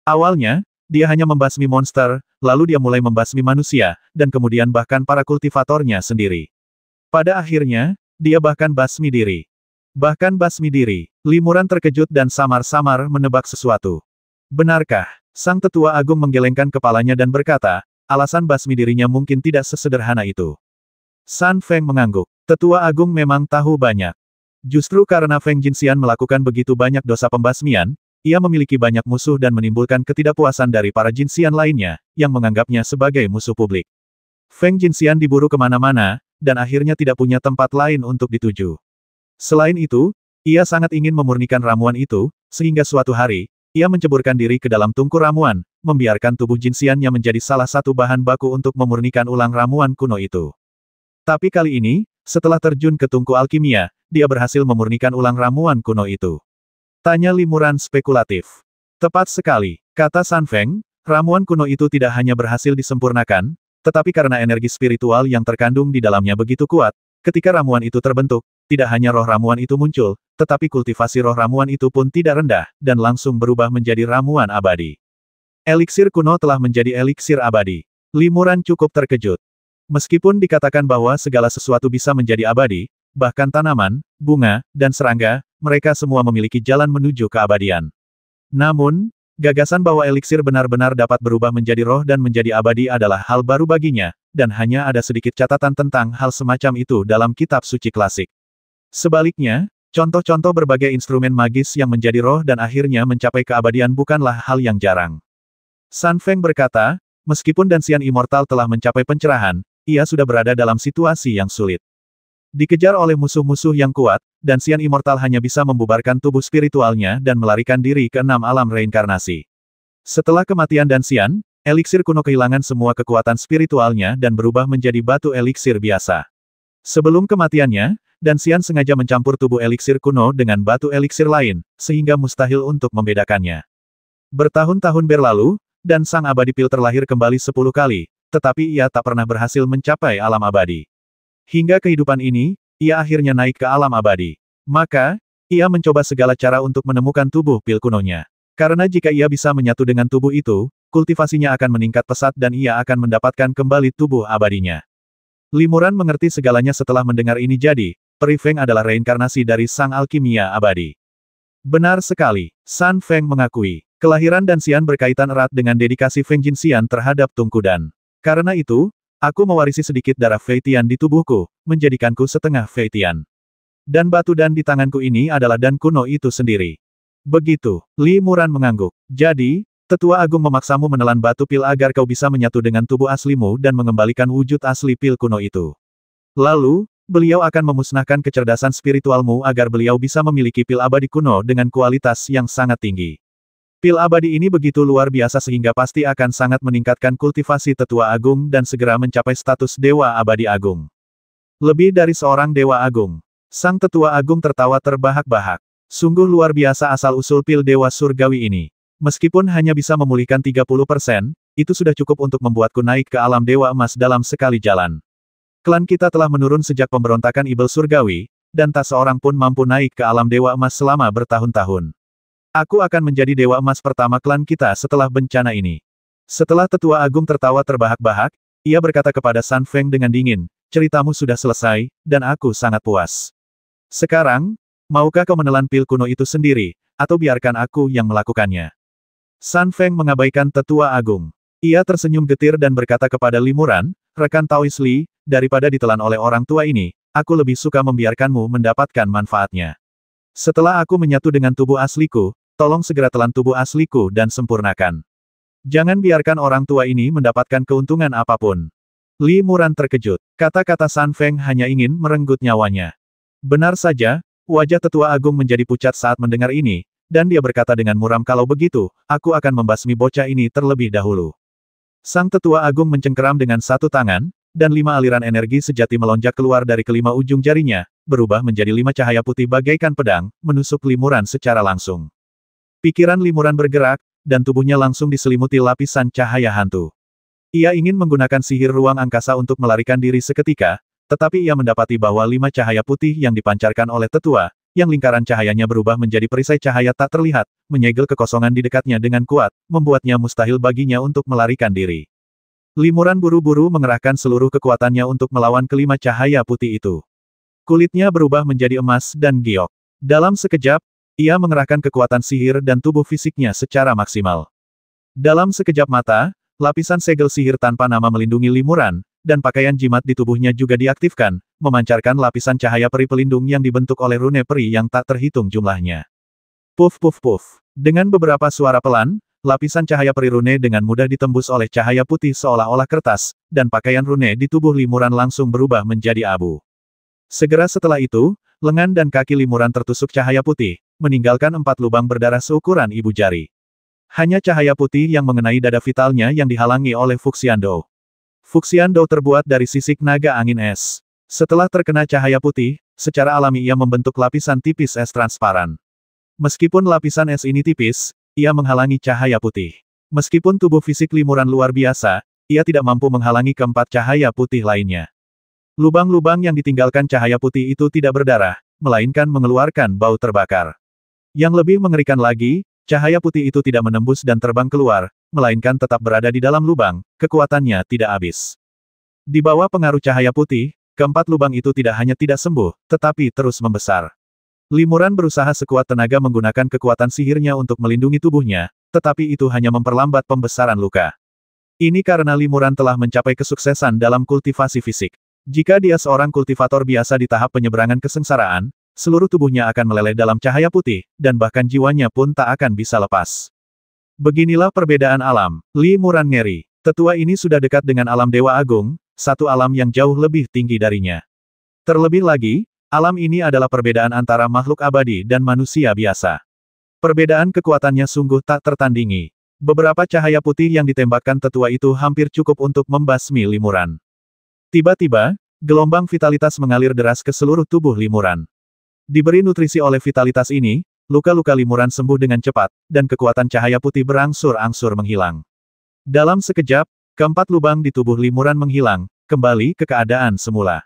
Awalnya, dia hanya membasmi monster, lalu dia mulai membasmi manusia, dan kemudian bahkan para kultivatornya sendiri. Pada akhirnya, dia bahkan basmi diri. Bahkan basmi diri. Li Muran terkejut dan samar-samar menebak sesuatu. Benarkah? Sang Tetua Agung menggelengkan kepalanya dan berkata, alasan basmi dirinya mungkin tidak sesederhana itu. Sun Feng mengangguk. Tetua Agung memang tahu banyak. Justru karena Feng Jinxian melakukan begitu banyak dosa pembasmian, ia memiliki banyak musuh dan menimbulkan ketidakpuasan dari para Jinxian lainnya, yang menganggapnya sebagai musuh publik. Feng Jinxian diburu kemana-mana, dan akhirnya tidak punya tempat lain untuk dituju. Selain itu, ia sangat ingin memurnikan ramuan itu, sehingga suatu hari, ia menceburkan diri ke dalam tungku ramuan, membiarkan tubuh Jinxiannya menjadi salah satu bahan baku untuk memurnikan ulang ramuan kuno itu. Tapi kali ini, setelah terjun ke tungku alkimia, dia berhasil memurnikan ulang ramuan kuno itu. Tanya Limuran spekulatif. Tepat sekali, kata San Feng, ramuan kuno itu tidak hanya berhasil disempurnakan, tetapi karena energi spiritual yang terkandung di dalamnya begitu kuat, ketika ramuan itu terbentuk, tidak hanya roh ramuan itu muncul, tetapi kultivasi roh ramuan itu pun tidak rendah, dan langsung berubah menjadi ramuan abadi. Eliksir kuno telah menjadi eliksir abadi. Limuran cukup terkejut. Meskipun dikatakan bahwa segala sesuatu bisa menjadi abadi, bahkan tanaman, bunga, dan serangga, mereka semua memiliki jalan menuju keabadian. Namun, gagasan bahwa eliksir benar-benar dapat berubah menjadi roh dan menjadi abadi adalah hal baru baginya, dan hanya ada sedikit catatan tentang hal semacam itu dalam kitab suci klasik. Sebaliknya, contoh-contoh berbagai instrumen magis yang menjadi roh dan akhirnya mencapai keabadian bukanlah hal yang jarang. San Feng berkata, meskipun Dansian Immortal telah mencapai pencerahan, ia sudah berada dalam situasi yang sulit. Dikejar oleh musuh-musuh yang kuat, Dansian Immortal hanya bisa membubarkan tubuh spiritualnya dan melarikan diri ke 6 alam reinkarnasi. Setelah kematian Dansian, eliksir kuno kehilangan semua kekuatan spiritualnya dan berubah menjadi batu eliksir biasa. Sebelum kematiannya, Dansian sengaja mencampur tubuh eliksir kuno dengan batu eliksir lain, sehingga mustahil untuk membedakannya. Bertahun-tahun berlalu, dan sang abadi pil terlahir kembali 10 kali, tetapi ia tak pernah berhasil mencapai alam abadi. Hingga kehidupan ini, ia akhirnya naik ke alam abadi. Maka, ia mencoba segala cara untuk menemukan tubuh pil kunonya. Karena jika ia bisa menyatu dengan tubuh itu, kultivasinya akan meningkat pesat dan ia akan mendapatkan kembali tubuh abadinya. Limuran mengerti segalanya setelah mendengar ini jadi, Peri Feng adalah reinkarnasi dari sang alkimia abadi. Benar sekali, San Feng mengakui. Kelahiran Dansian berkaitan erat dengan dedikasi Feng Jinxian terhadap Tungku Dan. Karena itu, aku mewarisi sedikit darah Fei Tian di tubuhku, menjadikanku setengah Fei Tian. Dan batu Dan di tanganku ini adalah Dan kuno itu sendiri. Begitu, Li Muran mengangguk. Jadi, Tetua Agung memaksamu menelan batu pil agar kau bisa menyatu dengan tubuh aslimu dan mengembalikan wujud asli pil kuno itu. Lalu, beliau akan memusnahkan kecerdasan spiritualmu agar beliau bisa memiliki pil abadi kuno dengan kualitas yang sangat tinggi. Pil abadi ini begitu luar biasa sehingga pasti akan sangat meningkatkan kultivasi Tetua Agung dan segera mencapai status Dewa Abadi Agung. Lebih dari seorang Dewa Agung. Sang Tetua Agung tertawa terbahak-bahak. Sungguh luar biasa asal-usul pil Dewa Surgawi ini. Meskipun hanya bisa memulihkan 30%, itu sudah cukup untuk membuatku naik ke alam Dewa Emas dalam sekali jalan. Klan kita telah menurun sejak pemberontakan Ibel Surgawi, dan tak seorang pun mampu naik ke alam Dewa Emas selama bertahun-tahun. Aku akan menjadi Dewa Emas pertama klan kita setelah bencana ini. Setelah Tetua Agung tertawa terbahak-bahak, ia berkata kepada San Feng dengan dingin, ceritamu sudah selesai, dan aku sangat puas. Sekarang, maukah kau menelan pil kuno itu sendiri, atau biarkan aku yang melakukannya? San Feng mengabaikan Tetua Agung. Ia tersenyum getir dan berkata kepada Limuran, rekan Taois Li, daripada ditelan oleh orang tua ini, aku lebih suka membiarkanmu mendapatkan manfaatnya. Setelah aku menyatu dengan tubuh asliku, tolong segera telan tubuh asliku dan sempurnakan. Jangan biarkan orang tua ini mendapatkan keuntungan apapun. Li Muran terkejut. Kata-kata San Feng hanya ingin merenggut nyawanya. Benar saja, wajah Tetua Agung menjadi pucat saat mendengar ini, dan dia berkata dengan muram kalau begitu, aku akan membasmi bocah ini terlebih dahulu. Sang Tetua Agung mencengkeram dengan satu tangan, dan 5 aliran energi sejati melonjak keluar dari kelima ujung jarinya, berubah menjadi 5 cahaya putih bagaikan pedang, menusuk Limuran secara langsung. Pikiran Limuran bergerak, dan tubuhnya langsung diselimuti lapisan cahaya hantu. Ia ingin menggunakan sihir ruang angkasa untuk melarikan diri seketika, tetapi ia mendapati bahwa 5 cahaya putih yang dipancarkan oleh tetua, yang lingkaran cahayanya berubah menjadi perisai cahaya tak terlihat, menyegel kekosongan di dekatnya dengan kuat, membuatnya mustahil baginya untuk melarikan diri. Limuran buru-buru mengerahkan seluruh kekuatannya untuk melawan kelima cahaya putih itu. Kulitnya berubah menjadi emas dan giok. Dalam sekejap, ia mengerahkan kekuatan sihir dan tubuh fisiknya secara maksimal. Dalam sekejap mata, lapisan segel sihir tanpa nama melindungi Limuran, dan pakaian jimat di tubuhnya juga diaktifkan, memancarkan lapisan cahaya peri pelindung yang dibentuk oleh rune peri yang tak terhitung jumlahnya. Puff puff puff. Dengan beberapa suara pelan, lapisan cahaya peri rune dengan mudah ditembus oleh cahaya putih seolah-olah kertas, dan pakaian rune di tubuh Limuran langsung berubah menjadi abu. Segera setelah itu, lengan dan kaki Limuran tertusuk cahaya putih, meninggalkan 4 lubang berdarah seukuran ibu jari. Hanya cahaya putih yang mengenai dada vitalnya yang dihalangi oleh Fuxiando. Fuxiando terbuat dari sisik naga angin es. Setelah terkena cahaya putih, secara alami ia membentuk lapisan tipis es transparan. Meskipun lapisan es ini tipis, ia menghalangi cahaya putih. Meskipun tubuh fisik Limuran luar biasa, ia tidak mampu menghalangi keempat cahaya putih lainnya. Lubang-lubang yang ditinggalkan cahaya putih itu tidak berdarah, melainkan mengeluarkan bau terbakar. Yang lebih mengerikan lagi, cahaya putih itu tidak menembus dan terbang keluar, melainkan tetap berada di dalam lubang, kekuatannya tidak habis. Di bawah pengaruh cahaya putih, keempat lubang itu tidak hanya tidak sembuh, tetapi terus membesar. Limuran berusaha sekuat tenaga menggunakan kekuatan sihirnya untuk melindungi tubuhnya, tetapi itu hanya memperlambat pembesaran luka. Ini karena Limuran telah mencapai kesuksesan dalam kultivasi fisik. Jika dia seorang kultivator biasa di tahap penyeberangan kesengsaraan, seluruh tubuhnya akan meleleh dalam cahaya putih, dan bahkan jiwanya pun tak akan bisa lepas. Beginilah perbedaan alam. Limuran ngeri. Tetua ini sudah dekat dengan alam Dewa Agung, satu alam yang jauh lebih tinggi darinya. Terlebih lagi, alam ini adalah perbedaan antara makhluk abadi dan manusia biasa. Perbedaan kekuatannya sungguh tak tertandingi. Beberapa cahaya putih yang ditembakkan tetua itu hampir cukup untuk membasmi Limuran. Tiba-tiba, gelombang vitalitas mengalir deras ke seluruh tubuh Limuran. Diberi nutrisi oleh vitalitas ini, luka-luka Limuran sembuh dengan cepat, dan kekuatan cahaya putih berangsur-angsur menghilang. Dalam sekejap, keempat lubang di tubuh Limuran menghilang, kembali ke keadaan semula.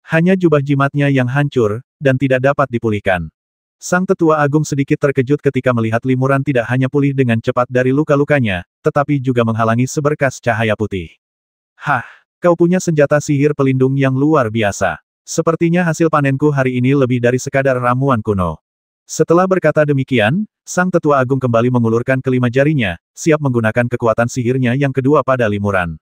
Hanya jubah jimatnya yang hancur, dan tidak dapat dipulihkan. Sang tetua agung sedikit terkejut ketika melihat Limuran tidak hanya pulih dengan cepat dari luka-lukanya, tetapi juga menghalangi seberkas cahaya putih. Hah, kau punya senjata sihir pelindung yang luar biasa. Sepertinya hasil panenku hari ini lebih dari sekadar ramuan kuno. Setelah berkata demikian, sang tetua agung kembali mengulurkan kelima jarinya, siap menggunakan kekuatan sihirnya yang kedua pada Limuran.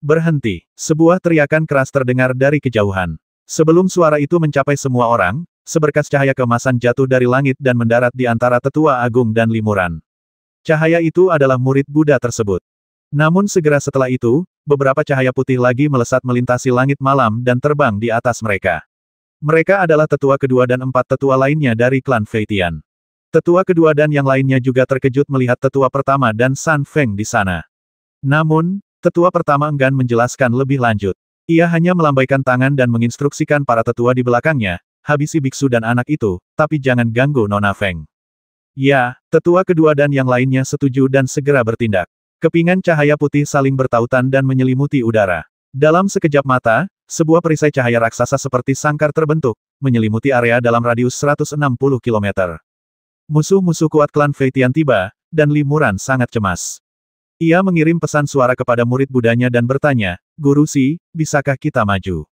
Berhenti. Sebuah teriakan keras terdengar dari kejauhan. Sebelum suara itu mencapai semua orang, seberkas cahaya keemasan jatuh dari langit dan mendarat di antara tetua agung dan Limuran. Cahaya itu adalah murid Buddha tersebut. Namun segera setelah itu, beberapa cahaya putih lagi melesat melintasi langit malam dan terbang di atas mereka. Mereka adalah tetua kedua dan 4 tetua lainnya dari klan Feitian. Tetua kedua dan yang lainnya juga terkejut melihat tetua pertama dan San Feng di sana. Namun, tetua pertama enggan menjelaskan lebih lanjut. Ia hanya melambaikan tangan dan menginstruksikan para tetua di belakangnya, habisi biksu dan anak itu, tapi jangan ganggu Nona Feng. Ya, tetua kedua dan yang lainnya setuju dan segera bertindak. Kepingan cahaya putih saling bertautan dan menyelimuti udara. Dalam sekejap mata, sebuah perisai cahaya raksasa seperti sangkar terbentuk, menyelimuti area dalam radius 160 km. Musuh-musuh kuat klan Feitian tiba, dan Limuran sangat cemas. Ia mengirim pesan suara kepada murid Budanya dan bertanya, Guru Si, bisakah kita maju?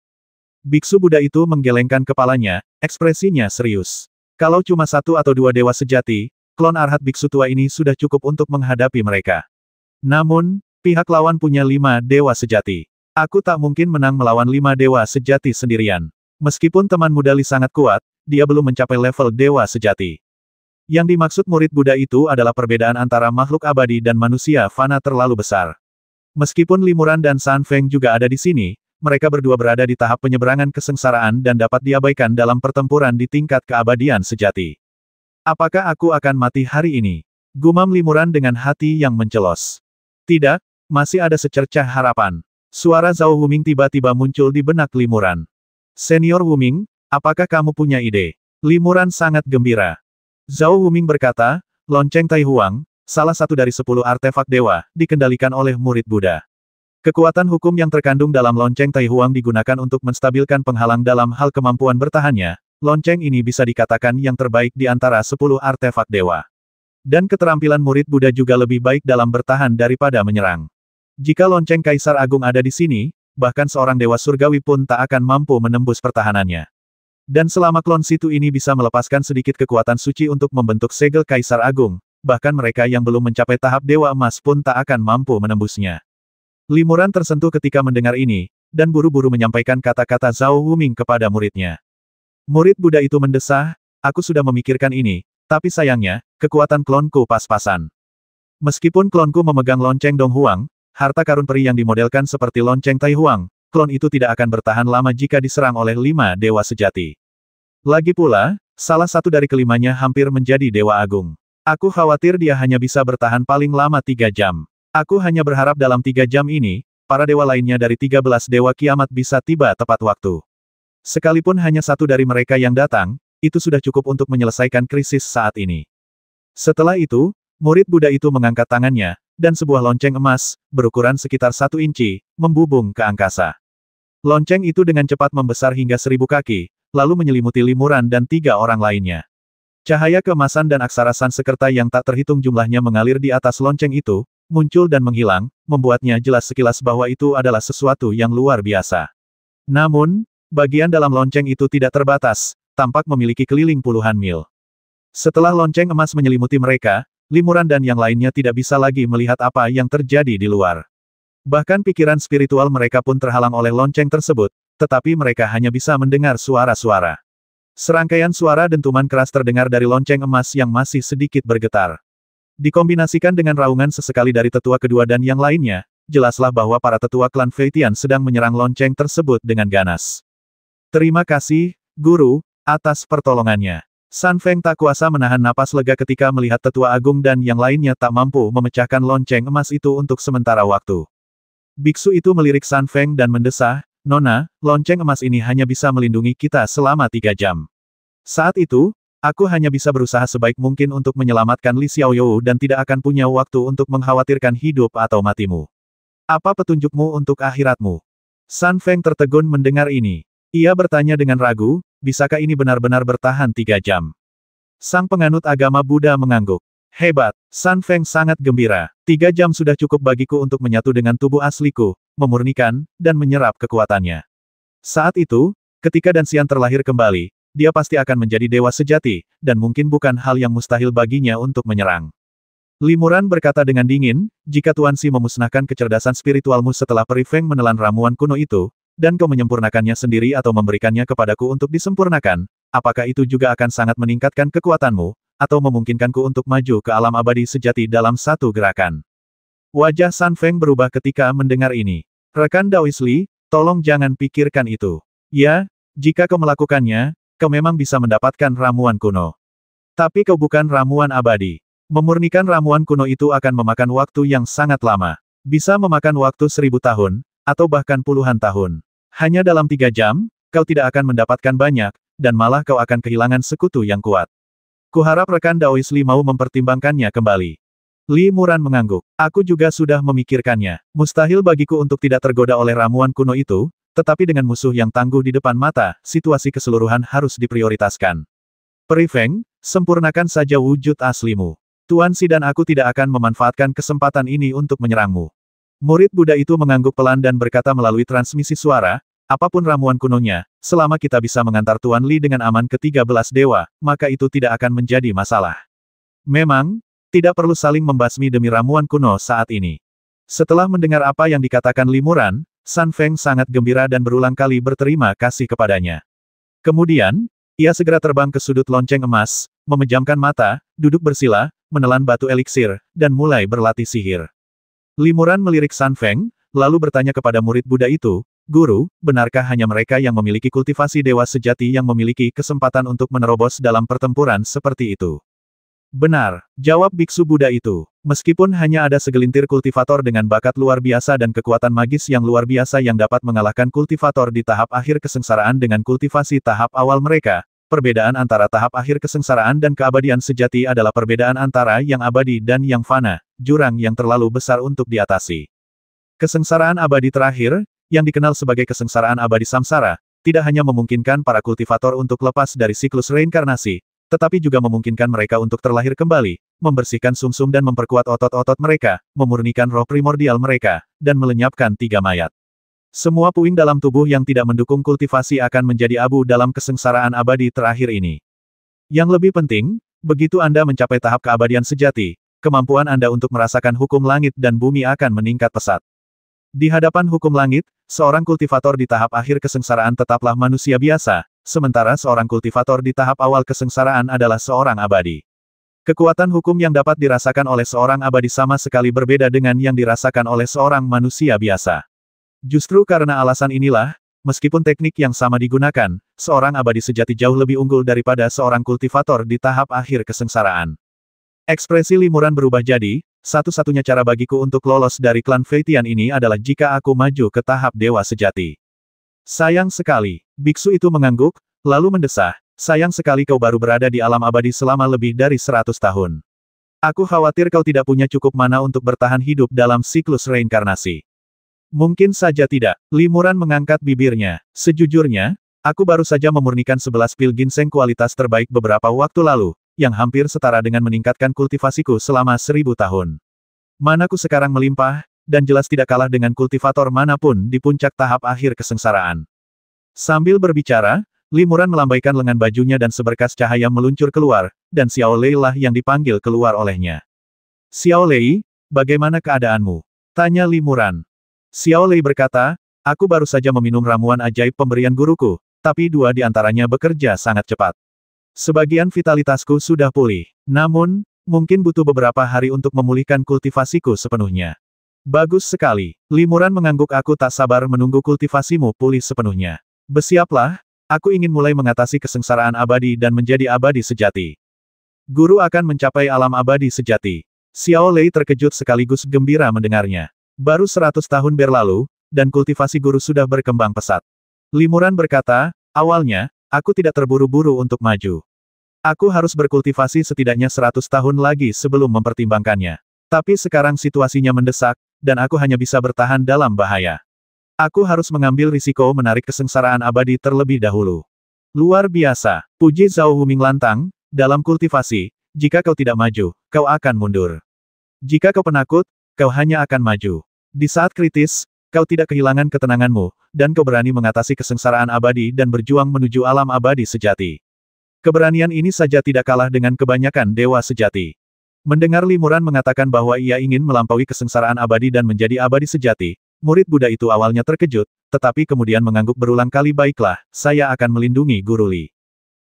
Biksu Buddha itu menggelengkan kepalanya, ekspresinya serius. Kalau cuma 1 atau 2 dewa sejati, klon Arhat Biksu tua ini sudah cukup untuk menghadapi mereka. Namun, pihak lawan punya 5 dewa sejati. Aku tak mungkin menang melawan 5 dewa sejati sendirian. Meskipun teman muda Li sangat kuat, dia belum mencapai level dewa sejati. Yang dimaksud murid Buddha itu adalah perbedaan antara makhluk abadi dan manusia fana terlalu besar. Meskipun Limuran dan San Feng juga ada di sini, mereka berdua berada di tahap penyeberangan kesengsaraan dan dapat diabaikan dalam pertempuran di tingkat keabadian sejati. Apakah aku akan mati hari ini? Gumam Limuran dengan hati yang mencelos. Tidak, masih ada secercah harapan. Suara Zhao Wuming tiba-tiba muncul di benak Limuran. Senior Wuming, apakah kamu punya ide? Limuran sangat gembira. Zhao Wuming berkata, lonceng Tai Huang, salah satu dari 10 artefak dewa, dikendalikan oleh murid Buddha. Kekuatan hukum yang terkandung dalam lonceng Tai Huang digunakan untuk menstabilkan penghalang dalam hal kemampuan bertahannya. Lonceng ini bisa dikatakan yang terbaik di antara 10 artefak dewa. Dan keterampilan murid Buddha juga lebih baik dalam bertahan daripada menyerang. Jika lonceng Kaisar Agung ada di sini, bahkan seorang dewa surgawi pun tak akan mampu menembus pertahanannya. Dan selama klon situ ini bisa melepaskan sedikit kekuatan suci untuk membentuk segel Kaisar Agung, bahkan mereka yang belum mencapai tahap Dewa Emas pun tak akan mampu menembusnya. Limuran tersentuh ketika mendengar ini, dan buru-buru menyampaikan kata-kata Zhao Wuming kepada muridnya. Murid Buddha itu mendesah, aku sudah memikirkan ini, Tapi sayangnya, kekuatan klonku pas-pasan. Meskipun klonku memegang lonceng Dong Huang, harta karun peri yang dimodelkan seperti lonceng Tai Huang, klon itu tidak akan bertahan lama jika diserang oleh 5 dewa sejati. Lagi pula, salah satu dari kelimanya hampir menjadi dewa agung. Aku khawatir dia hanya bisa bertahan paling lama 3 jam. Aku hanya berharap dalam 3 jam ini, para dewa lainnya dari 13 dewa kiamat bisa tiba tepat waktu. Sekalipun hanya satu dari mereka yang datang, itu sudah cukup untuk menyelesaikan krisis saat ini. Setelah itu, murid Buddha itu mengangkat tangannya, dan sebuah lonceng emas, berukuran sekitar 1 inci, membubung ke angkasa. Lonceng itu dengan cepat membesar hingga 1000 kaki, lalu menyelimuti Limuran dan 3 orang lainnya. Cahaya keemasan dan aksara Sanskerta yang tak terhitung jumlahnya mengalir di atas lonceng itu, muncul dan menghilang, membuatnya jelas sekilas bahwa itu adalah sesuatu yang luar biasa. Namun, bagian dalam lonceng itu tidak terbatas, tampak memiliki keliling puluhan mil. Setelah lonceng emas menyelimuti mereka, Limuran dan yang lainnya tidak bisa lagi melihat apa yang terjadi di luar. Bahkan pikiran spiritual mereka pun terhalang oleh lonceng tersebut, tetapi mereka hanya bisa mendengar suara-suara. Serangkaian suara dentuman keras terdengar dari lonceng emas yang masih sedikit bergetar. Dikombinasikan dengan raungan sesekali dari tetua kedua dan yang lainnya, jelaslah bahwa para tetua klan Feitian sedang menyerang lonceng tersebut dengan ganas. Terima kasih, Guru, atas pertolongannya. San Feng tak kuasa menahan napas lega ketika melihat tetua agung dan yang lainnya tak mampu memecahkan lonceng emas itu untuk sementara waktu. Biksu itu melirik San Feng dan mendesah, "Nona, lonceng emas ini hanya bisa melindungi kita selama 3 jam. Saat itu, aku hanya bisa berusaha sebaik mungkin untuk menyelamatkan Li Xiaoyou dan tidak akan punya waktu untuk mengkhawatirkan hidup atau matimu. Apa petunjukmu untuk akhiratmu?" San Feng tertegun mendengar ini. Ia bertanya dengan ragu, bisakah ini benar-benar bertahan 3 jam? Sang penganut agama Buddha mengangguk. Hebat, San Feng sangat gembira. 3 jam sudah cukup bagiku untuk menyatu dengan tubuh asliku, memurnikan, dan menyerap kekuatannya. Saat itu, ketika Danxian terlahir kembali, dia pasti akan menjadi dewa sejati, dan mungkin bukan hal yang mustahil baginya untuk menyerang. Limuran berkata dengan dingin, jika Tuan Si memusnahkan kecerdasan spiritualmu setelah Peri Feng menelan ramuan kuno itu, dan kau menyempurnakannya sendiri atau memberikannya kepadaku untuk disempurnakan, apakah itu juga akan sangat meningkatkan kekuatanmu, atau memungkinkanku untuk maju ke alam abadi sejati dalam satu gerakan? Wajah San Feng berubah ketika mendengar ini. Rekan Daois Li, tolong jangan pikirkan itu. Ya, jika kau melakukannya, kau memang bisa mendapatkan ramuan kuno. Tapi kau bukan ramuan abadi. Memurnikan ramuan kuno itu akan memakan waktu yang sangat lama. Bisa memakan waktu 1000 tahun, atau bahkan puluhan tahun. Hanya dalam 3 jam, kau tidak akan mendapatkan banyak, dan malah kau akan kehilangan sekutu yang kuat. Kuharap rekan Daois Li mau mempertimbangkannya kembali. Li Muran mengangguk. Aku juga sudah memikirkannya. Mustahil bagiku untuk tidak tergoda oleh ramuan kuno itu, tetapi dengan musuh yang tangguh di depan mata, situasi keseluruhan harus diprioritaskan. Peri Feng, sempurnakan saja wujud aslimu. Tuan Si dan aku tidak akan memanfaatkan kesempatan ini untuk menyerangmu. Murid Buddha itu mengangguk pelan dan berkata melalui transmisi suara, apapun ramuan kunonya, selama kita bisa mengantar Tuan Li dengan aman ke 13 dewa, maka itu tidak akan menjadi masalah. Memang, tidak perlu saling membasmi demi ramuan kuno saat ini. Setelah mendengar apa yang dikatakan Limuran, San Feng sangat gembira dan berulang kali berterima kasih kepadanya. Kemudian, ia segera terbang ke sudut lonceng emas, memejamkan mata, duduk bersila, menelan batu eliksir, dan mulai berlatih sihir. Limuran melirik San Feng, lalu bertanya kepada murid Buddha itu, "Guru, benarkah hanya mereka yang memiliki kultivasi dewa sejati yang memiliki kesempatan untuk menerobos dalam pertempuran seperti itu?" "Benar," jawab biksu Buddha itu. Meskipun hanya ada segelintir kultivator dengan bakat luar biasa dan kekuatan magis yang luar biasa yang dapat mengalahkan kultivator di tahap akhir kesengsaraan dengan kultivasi tahap awal mereka, perbedaan antara tahap akhir kesengsaraan dan keabadian sejati adalah perbedaan antara yang abadi dan yang fana, jurang yang terlalu besar untuk diatasi. Kesengsaraan abadi terakhir, yang dikenal sebagai kesengsaraan abadi samsara, tidak hanya memungkinkan para kultivator untuk lepas dari siklus reinkarnasi, tetapi juga memungkinkan mereka untuk terlahir kembali, membersihkan sumsum dan memperkuat otot-otot mereka, memurnikan roh primordial mereka, dan melenyapkan 3 mayat. Semua puing dalam tubuh yang tidak mendukung kultivasi akan menjadi abu dalam kesengsaraan abadi terakhir ini. Yang lebih penting, begitu Anda mencapai tahap keabadian sejati, kemampuan Anda untuk merasakan hukum langit dan bumi akan meningkat pesat. Di hadapan hukum langit, seorang kultivator di tahap akhir kesengsaraan tetaplah manusia biasa, sementara seorang kultivator di tahap awal kesengsaraan adalah seorang abadi. Kekuatan hukum yang dapat dirasakan oleh seorang abadi sama sekali berbeda dengan yang dirasakan oleh seorang manusia biasa. Justru karena alasan inilah, meskipun teknik yang sama digunakan, seorang abadi sejati jauh lebih unggul daripada seorang kultivator di tahap akhir kesengsaraan. Ekspresi Limuran berubah jadi, satu-satunya cara bagiku untuk lolos dari klan Feitian ini adalah jika aku maju ke tahap dewa sejati. Sayang sekali, biksu itu mengangguk, lalu mendesah, sayang sekali kau baru berada di alam abadi selama lebih dari 100 tahun. Aku khawatir kau tidak punya cukup mana untuk bertahan hidup dalam siklus reinkarnasi. Mungkin saja tidak, Limuran mengangkat bibirnya. Sejujurnya, aku baru saja memurnikan 11 pil ginseng kualitas terbaik beberapa waktu lalu, yang hampir setara dengan meningkatkan kultivasiku selama 1000 tahun. Manaku sekarang melimpah, dan jelas tidak kalah dengan kultivator manapun di puncak tahap akhir kesengsaraan. Sambil berbicara, Limuran melambaikan lengan bajunya dan seberkas cahaya meluncur keluar, dan Xiao Lei lah yang dipanggil keluar olehnya. Xiao Lei, bagaimana keadaanmu? Tanya Limuran. Xiao Lei berkata, aku baru saja meminum ramuan ajaib pemberian guruku, tapi 2 di antaranya bekerja sangat cepat. Sebagian vitalitasku sudah pulih, namun, mungkin butuh beberapa hari untuk memulihkan kultivasiku sepenuhnya. Bagus sekali, Limuran mengangguk, aku tak sabar menunggu kultivasimu pulih sepenuhnya. Bersiaplah, aku ingin mulai mengatasi kesengsaraan abadi dan menjadi abadi sejati. Guru akan mencapai alam abadi sejati. Xiao Lei terkejut sekaligus gembira mendengarnya. Baru 100 tahun berlalu, dan kultivasi guru sudah berkembang pesat. Limuran berkata, awalnya, aku tidak terburu-buru untuk maju. Aku harus berkultivasi setidaknya 100 tahun lagi sebelum mempertimbangkannya. Tapi sekarang situasinya mendesak, dan aku hanya bisa bertahan dalam bahaya. Aku harus mengambil risiko menarik kesengsaraan abadi terlebih dahulu. Luar biasa, puji Zhao Huming lantang, dalam kultivasi, jika kau tidak maju, kau akan mundur. Jika kau penakut, kau hanya akan maju. Di saat kritis, kau tidak kehilangan ketenanganmu, dan kau berani mengatasi kesengsaraan abadi dan berjuang menuju alam abadi sejati. Keberanian ini saja tidak kalah dengan kebanyakan dewa sejati. Mendengar Limuran mengatakan bahwa ia ingin melampaui kesengsaraan abadi dan menjadi abadi sejati, murid Buddha itu awalnya terkejut, tetapi kemudian mengangguk berulang kali, baiklah, saya akan melindungi Guru Li.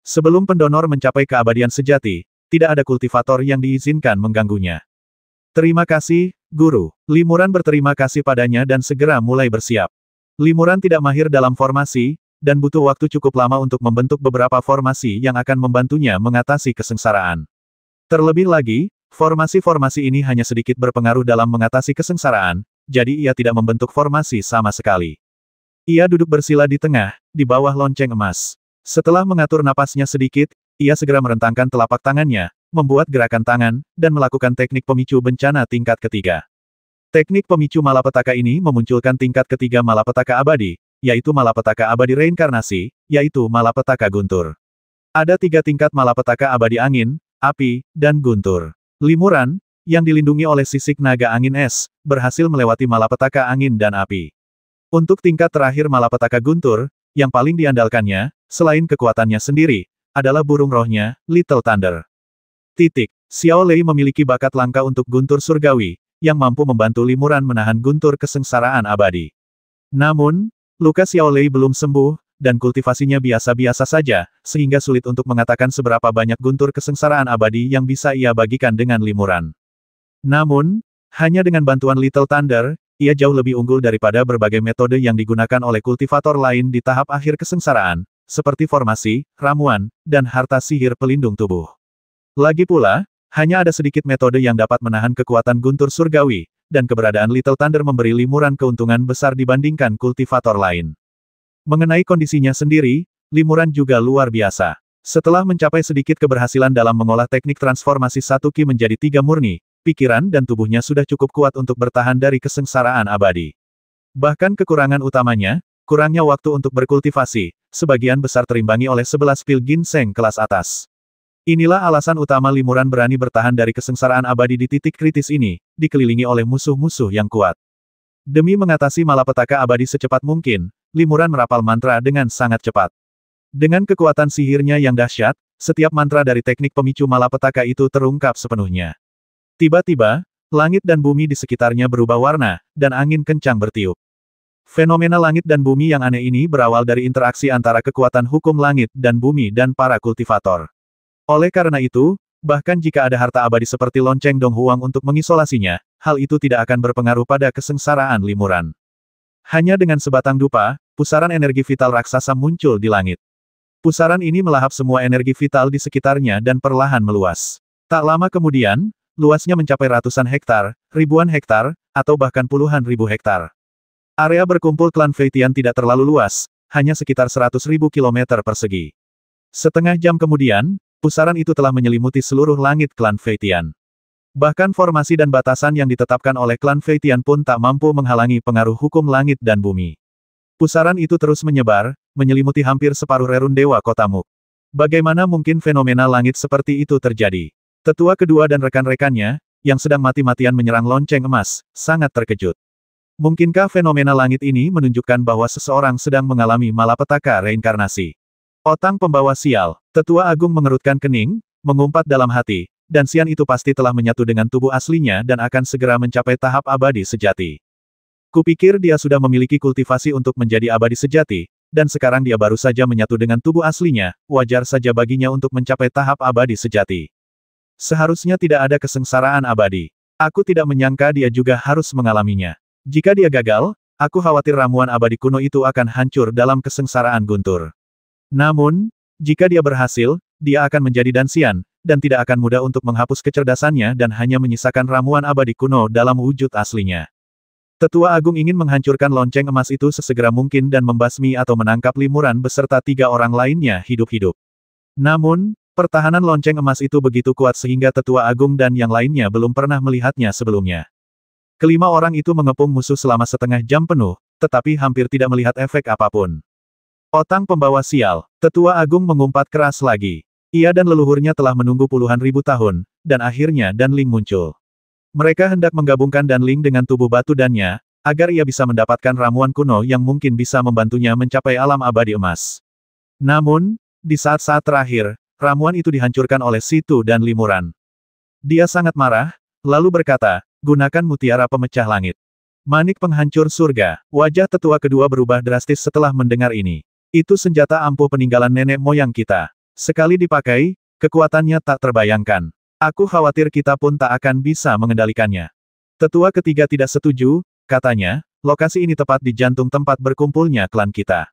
Sebelum pendonor mencapai keabadian sejati, tidak ada kultivator yang diizinkan mengganggunya. Terima kasih, Guru. Limuran berterima kasih padanya dan segera mulai bersiap. Limuran tidak mahir dalam formasi, dan butuh waktu cukup lama untuk membentuk beberapa formasi yang akan membantunya mengatasi kesengsaraan. Terlebih lagi, formasi-formasi ini hanya sedikit berpengaruh dalam mengatasi kesengsaraan, jadi ia tidak membentuk formasi sama sekali. Ia duduk bersila di tengah, di bawah lonceng emas. Setelah mengatur napasnya sedikit, ia segera merentangkan telapak tangannya, membuat gerakan tangan, dan melakukan teknik pemicu bencana tingkat ketiga. Teknik pemicu malapetaka ini memunculkan tingkat ketiga malapetaka abadi, yaitu malapetaka abadi reinkarnasi, yaitu malapetaka guntur. Ada 3 tingkat malapetaka abadi angin, api, dan guntur. Limuran, yang dilindungi oleh sisik naga angin es, berhasil melewati malapetaka angin dan api. Untuk tingkat terakhir malapetaka guntur, yang paling diandalkannya, selain kekuatannya sendiri, adalah burung rohnya, Little Thunder. Xiao Lei memiliki bakat langka untuk guntur surgawi, yang mampu membantu Limuran menahan guntur kesengsaraan abadi. Namun, luka Xiao Lei belum sembuh, dan kultivasinya biasa-biasa saja, sehingga sulit untuk mengatakan seberapa banyak guntur kesengsaraan abadi yang bisa ia bagikan dengan Limuran. Namun, hanya dengan bantuan Little Thunder, ia jauh lebih unggul daripada berbagai metode yang digunakan oleh kultivator lain di tahap akhir kesengsaraan, seperti formasi, ramuan, dan harta sihir pelindung tubuh. Lagi pula, hanya ada sedikit metode yang dapat menahan kekuatan guntur surgawi, dan keberadaan Little Thunder memberi Limuran keuntungan besar dibandingkan kultivator lain. Mengenai kondisinya sendiri, Limuran juga luar biasa. Setelah mencapai sedikit keberhasilan dalam mengolah teknik transformasi 1 Ki menjadi 3 murni, pikiran dan tubuhnya sudah cukup kuat untuk bertahan dari kesengsaraan abadi. Bahkan kekurangan utamanya, kurangnya waktu untuk berkultivasi, sebagian besar terimbangi oleh 11 pil ginseng kelas atas. Inilah alasan utama Limuran berani bertahan dari kesengsaraan abadi di titik kritis ini, dikelilingi oleh musuh-musuh yang kuat. Demi mengatasi malapetaka abadi secepat mungkin, Limuran merapal mantra dengan sangat cepat. Dengan kekuatan sihirnya yang dahsyat, setiap mantra dari teknik pemicu malapetaka itu terungkap sepenuhnya. Tiba-tiba, langit dan bumi di sekitarnya berubah warna, dan angin kencang bertiup. Fenomena langit dan bumi yang aneh ini berawal dari interaksi antara kekuatan hukum langit dan bumi dan para kultivator. Oleh karena itu, Bahkan jika ada harta abadi seperti lonceng Dong Huang untuk mengisolasinya, hal itu tidak akan berpengaruh pada kesengsaraan limuran. Hanya dengan sebatang dupa, pusaran energi vital raksasa muncul di langit. Pusaran ini melahap semua energi vital di sekitarnya dan perlahan meluas. Tak lama kemudian, luasnya mencapai ratusan hektar, ribuan hektar, atau bahkan puluhan ribu hektar. Area berkumpul klan Feitian tidak terlalu luas, hanya sekitar 100.000 kilometer persegi. Setengah jam kemudian, pusaran itu telah menyelimuti seluruh langit klan Feitian. Bahkan formasi dan batasan yang ditetapkan oleh klan Feitian pun tak mampu menghalangi pengaruh hukum langit dan bumi. Pusaran itu terus menyebar, menyelimuti hampir separuh rerun Dewa Kota Muk. Bagaimana mungkin fenomena langit seperti itu terjadi? Tetua kedua dan rekan-rekannya, yang sedang mati-matian menyerang lonceng emas, sangat terkejut. Mungkinkah fenomena langit ini menunjukkan bahwa seseorang sedang mengalami malapetaka reinkarnasi? Otang pembawa sial, Tetua Agung mengerutkan kening, mengumpat dalam hati, dan sian itu pasti telah menyatu dengan tubuh aslinya dan akan segera mencapai tahap abadi sejati. Kupikir dia sudah memiliki kultivasi untuk menjadi abadi sejati, dan sekarang dia baru saja menyatu dengan tubuh aslinya, wajar saja baginya untuk mencapai tahap abadi sejati. Seharusnya tidak ada kesengsaraan abadi. Aku tidak menyangka dia juga harus mengalaminya. Jika dia gagal, aku khawatir ramuan abadi kuno itu akan hancur dalam kesengsaraan guntur. Namun, jika dia berhasil, dia akan menjadi Dansian, dan tidak akan mudah untuk menghapus kecerdasannya dan hanya menyisakan ramuan abadi kuno dalam wujud aslinya. Tetua Agung ingin menghancurkan lonceng emas itu sesegera mungkin dan membasmi atau menangkap limuran beserta 3 orang lainnya hidup-hidup. Namun, pertahanan lonceng emas itu begitu kuat sehingga Tetua Agung dan yang lainnya belum pernah melihatnya sebelumnya. Kelima orang itu mengepung musuh selama setengah jam penuh, tetapi hampir tidak melihat efek apapun. Otang pembawa sial, Tetua Agung mengumpat keras lagi. Ia dan leluhurnya telah menunggu puluhan ribu tahun, dan akhirnya Danling muncul. Mereka hendak menggabungkan Danling dengan tubuh batu dannya, agar ia bisa mendapatkan ramuan kuno yang mungkin bisa membantunya mencapai alam abadi emas. Namun, di saat-saat terakhir, ramuan itu dihancurkan oleh Situ dan Limuran. Dia sangat marah, lalu berkata, gunakan mutiara pemecah langit. Manik penghancur surga. Wajah tetua kedua berubah drastis setelah mendengar ini. Itu senjata ampuh peninggalan nenek moyang kita. Sekali dipakai, kekuatannya tak terbayangkan. Aku khawatir kita pun tak akan bisa mengendalikannya. Tetua ketiga tidak setuju, katanya, lokasi ini tepat di jantung tempat berkumpulnya klan kita.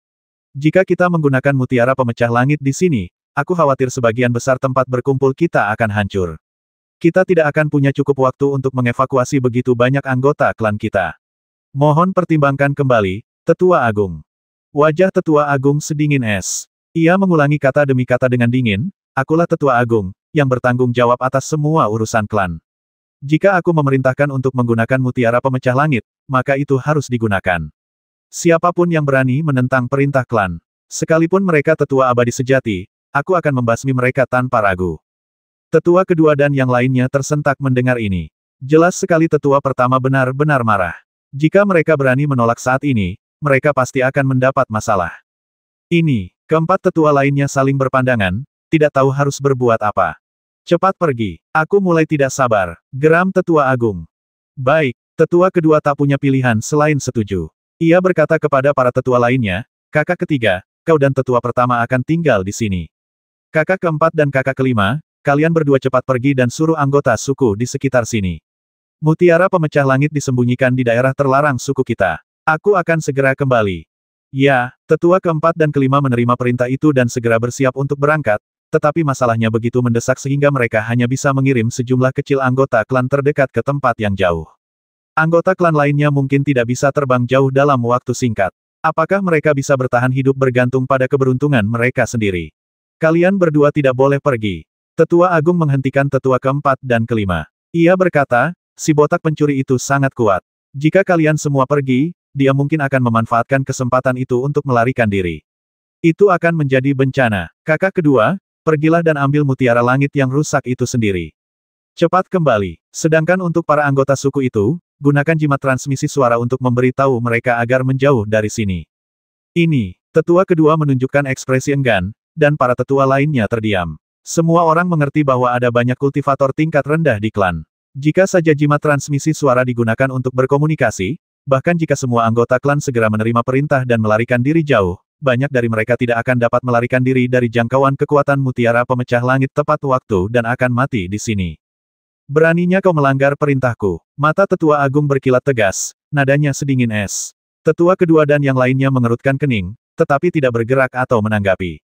Jika kita menggunakan mutiara pemecah langit di sini, aku khawatir sebagian besar tempat berkumpul kita akan hancur. Kita tidak akan punya cukup waktu untuk mengevakuasi begitu banyak anggota klan kita. Mohon pertimbangkan kembali, Tetua Agung. Wajah Tetua Agung sedingin es. Ia mengulangi kata demi kata dengan dingin, akulah Tetua Agung, yang bertanggung jawab atas semua urusan klan. Jika aku memerintahkan untuk menggunakan mutiara pemecah langit, maka itu harus digunakan. Siapapun yang berani menentang perintah klan, sekalipun mereka tetua abadi sejati, aku akan membasmi mereka tanpa ragu. Tetua kedua dan yang lainnya tersentak mendengar ini. Jelas sekali tetua pertama benar-benar marah. Jika mereka berani menolak saat ini, mereka pasti akan mendapat masalah. Ini, keempat tetua lainnya saling berpandangan, tidak tahu harus berbuat apa. Cepat pergi, aku mulai tidak sabar, geram Tetua Agung. Baik, tetua kedua tak punya pilihan selain setuju. Ia berkata kepada para tetua lainnya, kakak ketiga, kau dan tetua pertama akan tinggal di sini. Kakak keempat dan kakak kelima, kalian berdua cepat pergi dan suruh anggota suku di sekitar sini. Mutiara pemecah langit disembunyikan di daerah terlarang suku kita. Aku akan segera kembali. Ya, tetua keempat dan kelima menerima perintah itu dan segera bersiap untuk berangkat, tetapi masalahnya begitu mendesak sehingga mereka hanya bisa mengirim sejumlah kecil anggota klan terdekat ke tempat yang jauh. Anggota klan lainnya mungkin tidak bisa terbang jauh dalam waktu singkat. Apakah mereka bisa bertahan hidup bergantung pada keberuntungan mereka sendiri? Kalian berdua tidak boleh pergi. Tetua Agung menghentikan tetua keempat dan kelima. Ia berkata, si botak pencuri itu sangat kuat. Jika kalian semua pergi, dia mungkin akan memanfaatkan kesempatan itu untuk melarikan diri. Itu akan menjadi bencana. Kakak kedua, pergilah dan ambil mutiara langit yang rusak itu sendiri. Cepat kembali. Sedangkan untuk para anggota suku itu, gunakan jimat transmisi suara untuk memberitahu mereka agar menjauh dari sini. Ini, tetua kedua menunjukkan ekspresi enggan, dan para tetua lainnya terdiam. Semua orang mengerti bahwa ada banyak kultivator tingkat rendah di klan. Jika saja jimat transmisi suara digunakan untuk berkomunikasi, bahkan jika semua anggota klan segera menerima perintah dan melarikan diri jauh, banyak dari mereka tidak akan dapat melarikan diri dari jangkauan kekuatan mutiara pemecah langit tepat waktu dan akan mati di sini. Beraninya kau melanggar perintahku. Mata Tetua Agung berkilat tegas, nadanya sedingin es. Tetua kedua dan yang lainnya mengerutkan kening, tetapi tidak bergerak atau menanggapi.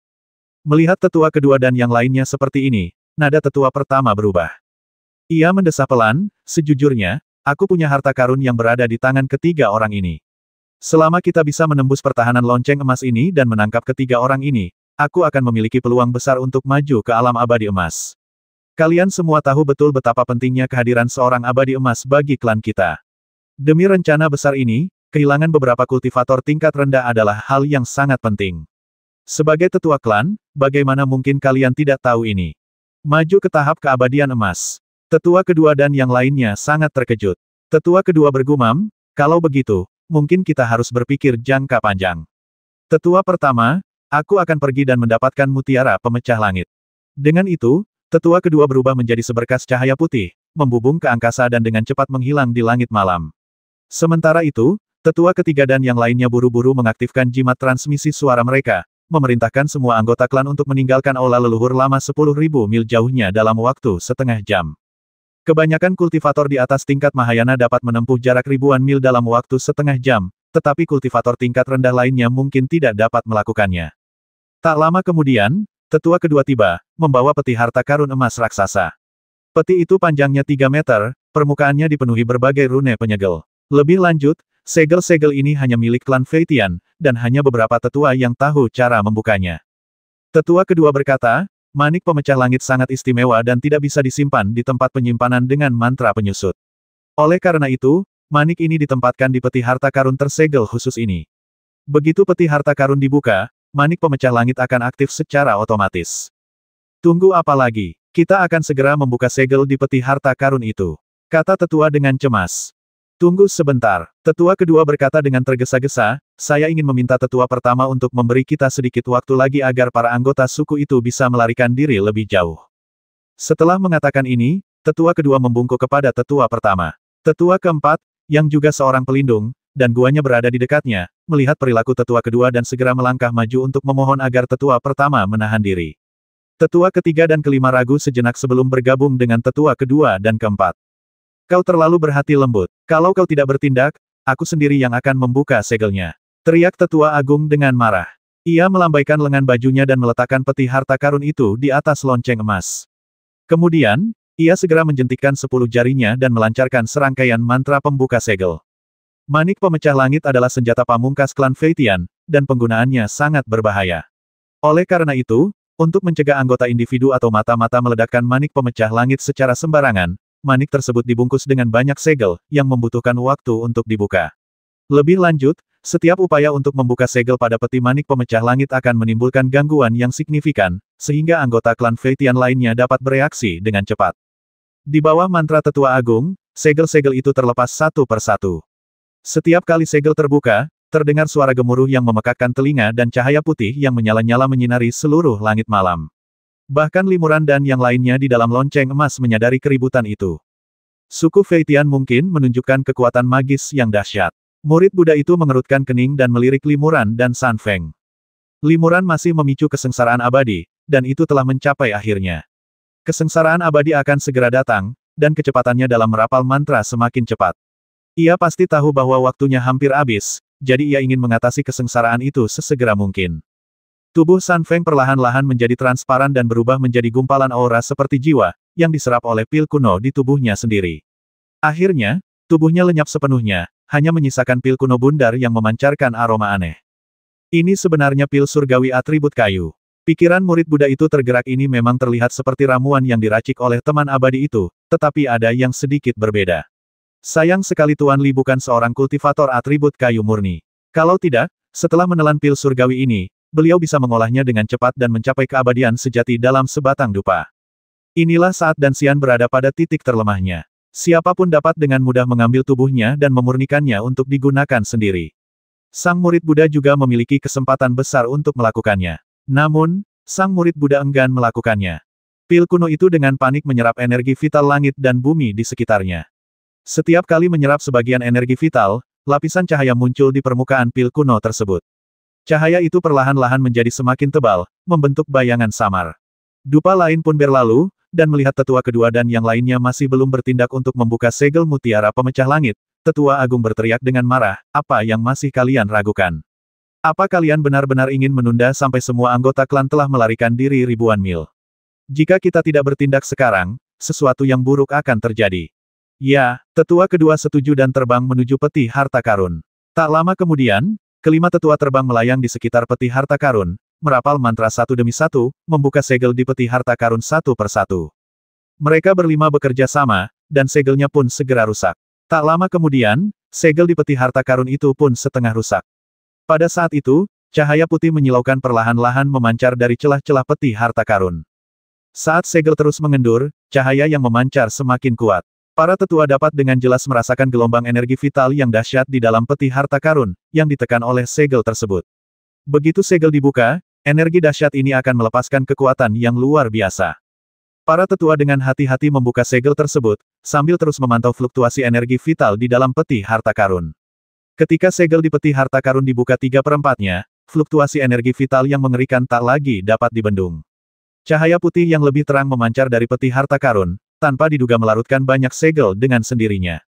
Melihat tetua kedua dan yang lainnya seperti ini, nada tetua pertama berubah. Ia mendesah pelan, sejujurnya, aku punya harta karun yang berada di tangan ketiga orang ini. Selama kita bisa menembus pertahanan lonceng emas ini dan menangkap ketiga orang ini, aku akan memiliki peluang besar untuk maju ke alam abadi emas. Kalian semua tahu betul betapa pentingnya kehadiran seorang abadi emas bagi klan kita. Demi rencana besar ini, kehilangan beberapa kultivator tingkat rendah adalah hal yang sangat penting. Sebagai tetua klan, bagaimana mungkin kalian tidak tahu ini? Maju ke tahap keabadian emas. Tetua kedua dan yang lainnya sangat terkejut. Tetua kedua bergumam, kalau begitu, mungkin kita harus berpikir jangka panjang. Tetua pertama, aku akan pergi dan mendapatkan mutiara pemecah langit. Dengan itu, tetua kedua berubah menjadi seberkas cahaya putih, membubung ke angkasa dan dengan cepat menghilang di langit malam. Sementara itu, tetua ketiga dan yang lainnya buru-buru mengaktifkan jimat transmisi suara mereka, memerintahkan semua anggota klan untuk meninggalkan aula leluhur lama 10.000 mil jauhnya dalam waktu setengah jam. Kebanyakan kultivator di atas tingkat Mahayana dapat menempuh jarak ribuan mil dalam waktu setengah jam, tetapi kultivator tingkat rendah lainnya mungkin tidak dapat melakukannya. Tak lama kemudian, tetua kedua tiba, membawa peti harta karun emas raksasa. Peti itu panjangnya 3 meter, permukaannya dipenuhi berbagai rune penyegel. Lebih lanjut, segel-segel ini hanya milik klan Feitian, dan hanya beberapa tetua yang tahu cara membukanya. Tetua kedua berkata, manik pemecah langit sangat istimewa dan tidak bisa disimpan di tempat penyimpanan dengan mantra penyusut. Oleh karena itu, manik ini ditempatkan di peti harta karun tersegel khusus ini. Begitu peti harta karun dibuka, manik pemecah langit akan aktif secara otomatis. Tunggu apa lagi? Kita akan segera membuka segel di peti harta karun itu, kata tetua dengan cemas. Tunggu sebentar. Tetua kedua berkata dengan tergesa-gesa, saya ingin meminta tetua pertama untuk memberi kita sedikit waktu lagi agar para anggota suku itu bisa melarikan diri lebih jauh. Setelah mengatakan ini, tetua kedua membungkuk kepada tetua pertama. Tetua keempat, yang juga seorang pelindung, dan guanya berada di dekatnya, melihat perilaku tetua kedua dan segera melangkah maju untuk memohon agar tetua pertama menahan diri. Tetua ketiga dan kelima ragu sejenak sebelum bergabung dengan tetua kedua dan keempat. Kau terlalu berhati lembut. Kalau kau tidak bertindak, aku sendiri yang akan membuka segelnya. Teriak tetua agung dengan marah. Ia melambaikan lengan bajunya dan meletakkan peti harta karun itu di atas lonceng emas. Kemudian, ia segera menjentikkan 10 jarinya dan melancarkan serangkaian mantra pembuka segel. Manik pemecah langit adalah senjata pamungkas klan Feitian, dan penggunaannya sangat berbahaya. Oleh karena itu, untuk mencegah anggota individu atau mata-mata meledakkan manik pemecah langit secara sembarangan, manik tersebut dibungkus dengan banyak segel, yang membutuhkan waktu untuk dibuka. Lebih lanjut, setiap upaya untuk membuka segel pada peti manik pemecah langit akan menimbulkan gangguan yang signifikan, sehingga anggota klan Feitian lainnya dapat bereaksi dengan cepat. Di bawah mantra tetua agung, segel-segel itu terlepas satu persatu. Setiap kali segel terbuka, terdengar suara gemuruh yang memekakkan telinga dan cahaya putih yang menyala-nyala menyinari seluruh langit malam. Bahkan Limuran dan yang lainnya di dalam lonceng emas menyadari keributan itu. Suku Feitian mungkin menunjukkan kekuatan magis yang dahsyat. Murid Buddha itu mengerutkan kening dan melirik Limuran dan San Feng. Limuran masih memicu kesengsaraan abadi, dan itu telah mencapai akhirnya. Kesengsaraan abadi akan segera datang, dan kecepatannya dalam merapal mantra semakin cepat. Ia pasti tahu bahwa waktunya hampir habis, jadi ia ingin mengatasi kesengsaraan itu sesegera mungkin. Tubuh San Feng perlahan-lahan menjadi transparan dan berubah menjadi gumpalan aura seperti jiwa, yang diserap oleh pil kuno di tubuhnya sendiri. Akhirnya, tubuhnya lenyap sepenuhnya, hanya menyisakan pil kuno bundar yang memancarkan aroma aneh. Ini sebenarnya pil surgawi atribut kayu. Pikiran murid Buddha itu tergerak. Ini memang terlihat seperti ramuan yang diracik oleh teman abadi itu, tetapi ada yang sedikit berbeda. Sayang sekali Tuan Li bukan seorang kultivator atribut kayu murni. Kalau tidak, setelah menelan pil surgawi ini, beliau bisa mengolahnya dengan cepat dan mencapai keabadian sejati dalam sebatang dupa. Inilah saat Dan Xian berada pada titik terlemahnya. Siapapun dapat dengan mudah mengambil tubuhnya dan memurnikannya untuk digunakan sendiri. Sang murid Buddha juga memiliki kesempatan besar untuk melakukannya. Namun, sang murid Buddha enggan melakukannya. Pil kuno itu dengan panik menyerap energi vital langit dan bumi di sekitarnya. Setiap kali menyerap sebagian energi vital, lapisan cahaya muncul di permukaan pil kuno tersebut. Cahaya itu perlahan-lahan menjadi semakin tebal, membentuk bayangan samar. Dupa lain pun berlalu, dan melihat tetua kedua dan yang lainnya masih belum bertindak untuk membuka segel mutiara pemecah langit, Tetua Agung berteriak dengan marah, "Apa yang masih kalian ragukan? Apa kalian benar-benar ingin menunda sampai semua anggota klan telah melarikan diri ribuan mil? Jika kita tidak bertindak sekarang, sesuatu yang buruk akan terjadi." Ya, tetua kedua setuju dan terbang menuju peti harta karun. Tak lama kemudian, kelima tetua terbang melayang di sekitar peti harta karun, merapal mantra satu demi satu, membuka segel di peti harta karun satu persatu. Mereka berlima bekerja sama, dan segelnya pun segera rusak. Tak lama kemudian, segel di peti harta karun itu pun setengah rusak. Pada saat itu, cahaya putih menyilaukan perlahan-lahan memancar dari celah-celah peti harta karun. Saat segel terus mengendur, cahaya yang memancar semakin kuat. Para tetua dapat dengan jelas merasakan gelombang energi vital yang dahsyat di dalam peti harta karun, yang ditekan oleh segel tersebut. Begitu segel dibuka, energi dahsyat ini akan melepaskan kekuatan yang luar biasa. Para tetua dengan hati-hati membuka segel tersebut, sambil terus memantau fluktuasi energi vital di dalam peti harta karun. Ketika segel di peti harta karun dibuka 3/4-nya, fluktuasi energi vital yang mengerikan tak lagi dapat dibendung. Cahaya putih yang lebih terang memancar dari peti harta karun, tanpa diduga melarutkan banyak segel dengan sendirinya.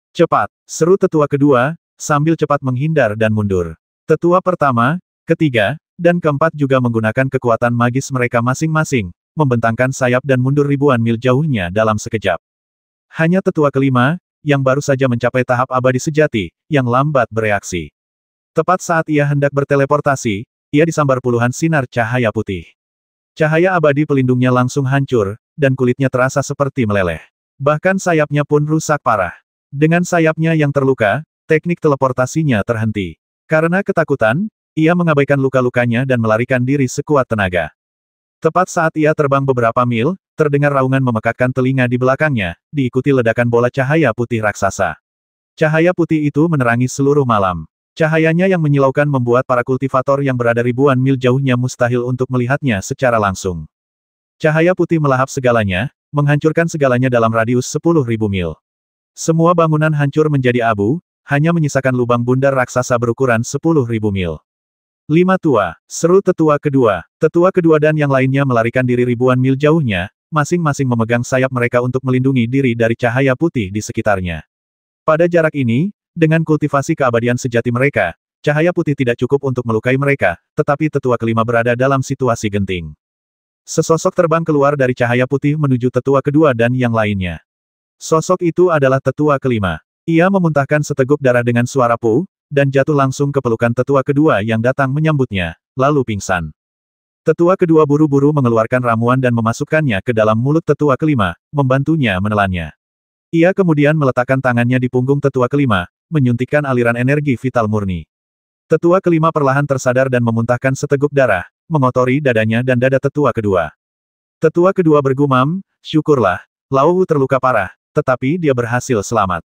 "Cepat!" seru tetua kedua, sambil cepat menghindar dan mundur. Tetua pertama, ketiga, dan keempat juga menggunakan kekuatan magis mereka masing-masing, membentangkan sayap dan mundur ribuan mil jauhnya dalam sekejap. Hanya tetua kelima, yang baru saja mencapai tahap abadi sejati, yang lambat bereaksi. Tepat saat ia hendak berteleportasi, ia disambar puluhan sinar cahaya putih. Cahaya abadi pelindungnya langsung hancur, dan kulitnya terasa seperti meleleh. Bahkan sayapnya pun rusak parah. Dengan sayapnya yang terluka, teknik teleportasinya terhenti. Karena ketakutan, ia mengabaikan luka-lukanya dan melarikan diri sekuat tenaga. Tepat saat ia terbang beberapa mil, terdengar raungan memekakkan telinga di belakangnya, diikuti ledakan bola cahaya putih raksasa. Cahaya putih itu menerangi seluruh malam. Cahayanya yang menyilaukan membuat para kultivator yang berada ribuan mil jauhnya mustahil untuk melihatnya secara langsung. Cahaya putih melahap segalanya, menghancurkan segalanya dalam radius 10.000 mil. Semua bangunan hancur menjadi abu, hanya menyisakan lubang bundar raksasa berukuran 10.000 mil. "Lima tua," seru tetua kedua. Tetua kedua dan yang lainnya melarikan diri ribuan mil jauhnya, masing-masing memegang sayap mereka untuk melindungi diri dari cahaya putih di sekitarnya. Pada jarak ini, dengan kultivasi keabadian sejati mereka, cahaya putih tidak cukup untuk melukai mereka, tetapi tetua kelima berada dalam situasi genting. Sesosok terbang keluar dari cahaya putih menuju tetua kedua dan yang lainnya. Sosok itu adalah tetua kelima. Ia memuntahkan seteguk darah dengan suara puh, dan jatuh langsung ke pelukan tetua kedua yang datang menyambutnya, lalu pingsan. Tetua kedua buru-buru mengeluarkan ramuan dan memasukkannya ke dalam mulut tetua kelima, membantunya menelannya. Ia kemudian meletakkan tangannya di punggung tetua kelima, menyuntikkan aliran energi vital murni. Tetua kelima perlahan tersadar dan memuntahkan seteguk darah, mengotori dadanya dan dada tetua kedua. Tetua kedua bergumam, "Syukurlah, Lao Wu terluka parah, tetapi dia berhasil selamat.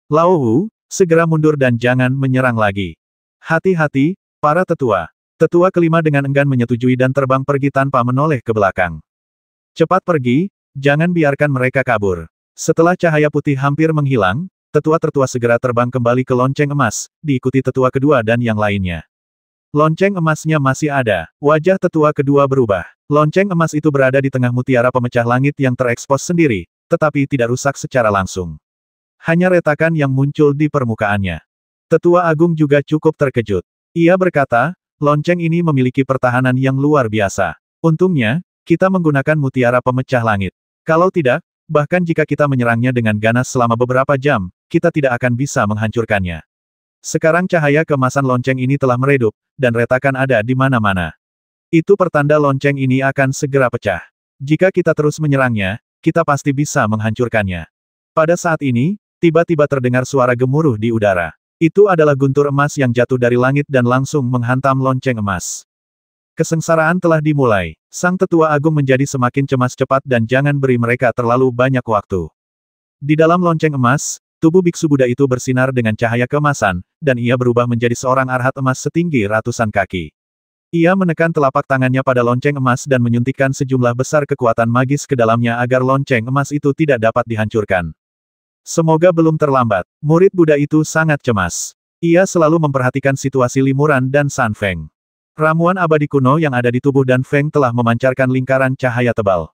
Lao Wu, segera mundur dan jangan menyerang lagi." "Hati-hati, para tetua." Tetua kelima dengan enggan menyetujui dan terbang pergi tanpa menoleh ke belakang. "Cepat pergi, jangan biarkan mereka kabur." Setelah cahaya putih hampir menghilang, tetua tertua segera terbang kembali ke lonceng emas, diikuti tetua kedua dan yang lainnya. Lonceng emasnya masih ada. Wajah tetua kedua berubah. Lonceng emas itu berada di tengah mutiara pemecah langit yang terekspos sendiri, tetapi tidak rusak secara langsung. Hanya retakan yang muncul di permukaannya. Tetua Agung juga cukup terkejut. Ia berkata, "Lonceng ini memiliki pertahanan yang luar biasa. Untungnya, kita menggunakan mutiara pemecah langit. Kalau tidak, bahkan jika kita menyerangnya dengan ganas selama beberapa jam, kita tidak akan bisa menghancurkannya." Sekarang cahaya keemasan lonceng ini telah meredup, dan retakan ada di mana-mana. Itu pertanda lonceng ini akan segera pecah. Jika kita terus menyerangnya, kita pasti bisa menghancurkannya. Pada saat ini, tiba-tiba terdengar suara gemuruh di udara. Itu adalah guntur emas yang jatuh dari langit dan langsung menghantam lonceng emas. Kesengsaraan telah dimulai. Sang tetua agung menjadi semakin cemas cepat dan jangan beri mereka terlalu banyak waktu. Di dalam lonceng emas, tubuh biksu Buddha itu bersinar dengan cahaya keemasan, dan ia berubah menjadi seorang arhat emas setinggi ratusan kaki. Ia menekan telapak tangannya pada lonceng emas dan menyuntikkan sejumlah besar kekuatan magis ke dalamnya agar lonceng emas itu tidak dapat dihancurkan. Semoga belum terlambat. Murid Buddha itu sangat cemas. Ia selalu memperhatikan situasi Limuran dan San Feng. Ramuan abadi kuno yang ada di tubuh Dan Feng telah memancarkan lingkaran cahaya tebal.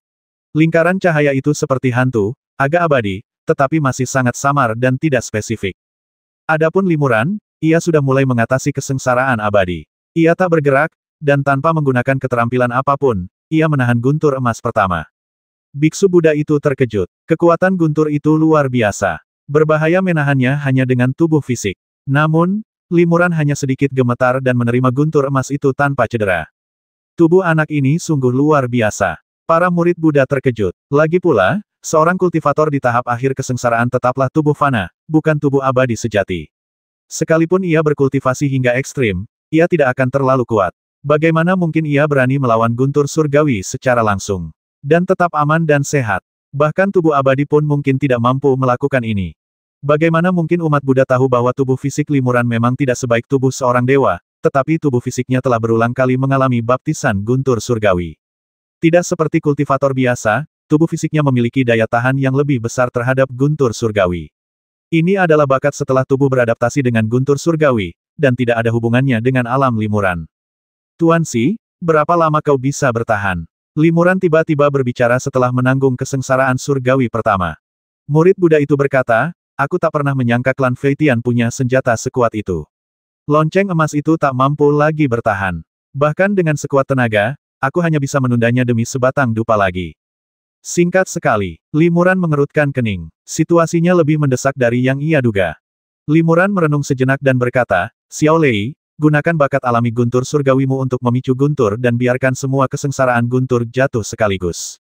Lingkaran cahaya itu seperti hantu, agak abadi, tetapi masih sangat samar dan tidak spesifik. Adapun limuran, ia sudah mulai mengatasi kesengsaraan abadi. Ia tak bergerak, dan tanpa menggunakan keterampilan apapun, ia menahan guntur emas pertama. Biksu Buddha itu terkejut. Kekuatan guntur itu luar biasa. Berbahaya menahannya hanya dengan tubuh fisik. Namun, limuran hanya sedikit gemetar dan menerima guntur emas itu tanpa cedera. Tubuh anak ini sungguh luar biasa. Para murid Buddha terkejut. Lagi pula, seorang kultivator di tahap akhir kesengsaraan tetaplah tubuh fana, bukan tubuh abadi sejati. Sekalipun ia berkultivasi hingga ekstrim, ia tidak akan terlalu kuat. Bagaimana mungkin ia berani melawan guntur surgawi secara langsung? Dan tetap aman dan sehat. Bahkan tubuh abadi pun mungkin tidak mampu melakukan ini. Bagaimana mungkin umat Buddha tahu bahwa tubuh fisik limuran memang tidak sebaik tubuh seorang dewa, tetapi tubuh fisiknya telah berulang kali mengalami baptisan guntur surgawi. Tidak seperti kultivator biasa, tubuh fisiknya memiliki daya tahan yang lebih besar terhadap guntur surgawi. Ini adalah bakat setelah tubuh beradaptasi dengan guntur surgawi, dan tidak ada hubungannya dengan alam limuran. Tuan Xi, berapa lama kau bisa bertahan? Limuran tiba-tiba berbicara setelah menanggung kesengsaraan surgawi pertama. Murid Buddha itu berkata, aku tak pernah menyangka klan Feitian punya senjata sekuat itu. Lonceng emas itu tak mampu lagi bertahan. Bahkan dengan sekuat tenaga, aku hanya bisa menundanya demi sebatang dupa lagi. Singkat sekali, limuran mengerutkan kening. Situasinya lebih mendesak dari yang ia duga. Limuran merenung sejenak dan berkata, Xiao Lei, gunakan bakat alami guntur surgawimu untuk memicu guntur dan biarkan semua kesengsaraan guntur jatuh sekaligus.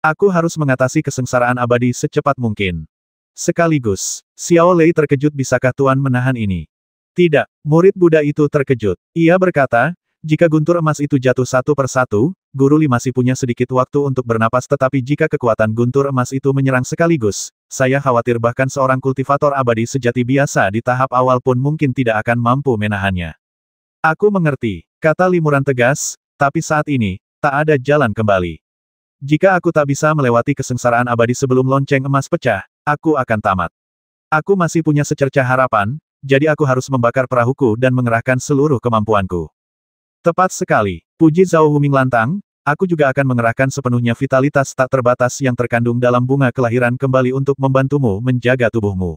Aku harus mengatasi kesengsaraan abadi secepat mungkin. Sekaligus, Xiao Lei terkejut, bisakah Tuan menahan ini? Tidak, murid Buddha itu terkejut. Ia berkata, jika guntur emas itu jatuh satu persatu, Guru Li masih punya sedikit waktu untuk bernapas, tetapi jika kekuatan guntur emas itu menyerang sekaligus, saya khawatir bahkan seorang kultivator abadi sejati biasa di tahap awal pun mungkin tidak akan mampu menahannya. Aku mengerti, kata limuran tegas, tapi saat ini, tak ada jalan kembali. Jika aku tak bisa melewati kesengsaraan abadi sebelum lonceng emas pecah, aku akan tamat. Aku masih punya secercah harapan, jadi aku harus membakar perahuku dan mengerahkan seluruh kemampuanku. Tepat sekali, puji Zhao Huming lantang, aku juga akan mengerahkan sepenuhnya vitalitas tak terbatas yang terkandung dalam bunga kelahiran kembali untuk membantumu menjaga tubuhmu.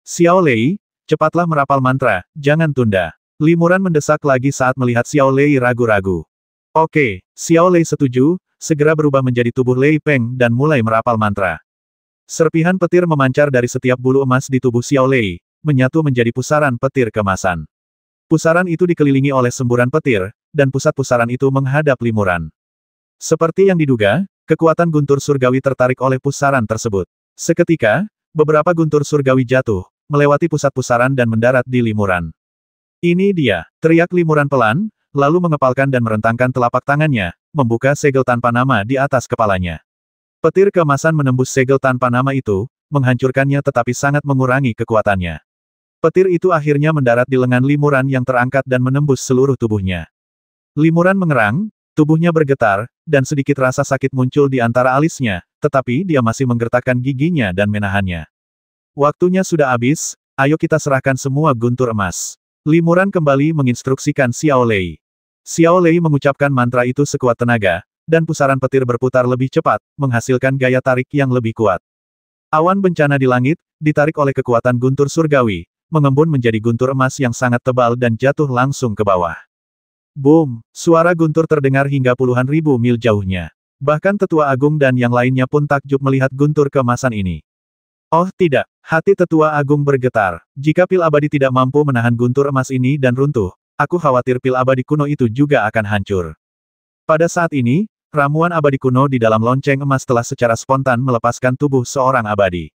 Xiao Lei, cepatlah merapal mantra, jangan tunda. Limuran mendesak lagi saat melihat Xiao Lei ragu-ragu. Oke, Xiao Lei setuju, segera berubah menjadi tubuh Lei Peng dan mulai merapal mantra. Serpihan petir memancar dari setiap bulu emas di tubuh Xiao Lei, menyatu menjadi pusaran petir kemasan. Pusaran itu dikelilingi oleh semburan petir, dan pusat pusaran itu menghadap limuran. Seperti yang diduga, kekuatan guntur surgawi tertarik oleh pusaran tersebut. Seketika, beberapa guntur surgawi jatuh, melewati pusat pusaran dan mendarat di limuran. Ini dia, teriak limuran pelan, lalu mengepalkan dan merentangkan telapak tangannya, membuka segel tanpa nama di atas kepalanya. Petir keemasan menembus segel tanpa nama itu, menghancurkannya tetapi sangat mengurangi kekuatannya. Petir itu akhirnya mendarat di lengan limuran yang terangkat dan menembus seluruh tubuhnya. Limuran mengerang, tubuhnya bergetar, dan sedikit rasa sakit muncul di antara alisnya, tetapi dia masih menggertakkan giginya dan menahannya. Waktunya sudah habis, ayo kita serahkan semua guntur emas. Limuran kembali menginstruksikan Xiao Lei. Xiao Lei mengucapkan mantra itu sekuat tenaga, dan pusaran petir berputar lebih cepat, menghasilkan gaya tarik yang lebih kuat. Awan bencana di langit, ditarik oleh kekuatan guntur surgawi, mengembun menjadi guntur emas yang sangat tebal dan jatuh langsung ke bawah. Boom! Suara guntur terdengar hingga puluhan ribu mil jauhnya. Bahkan Tetua Agung dan yang lainnya pun takjub melihat guntur keemasan ini. Oh tidak, hati Tetua Agung bergetar. Jika pil abadi tidak mampu menahan guntur emas ini dan runtuh, aku khawatir pil abadi kuno itu juga akan hancur. Pada saat ini, ramuan abadi kuno di dalam lonceng emas telah secara spontan melepaskan tubuh seorang abadi.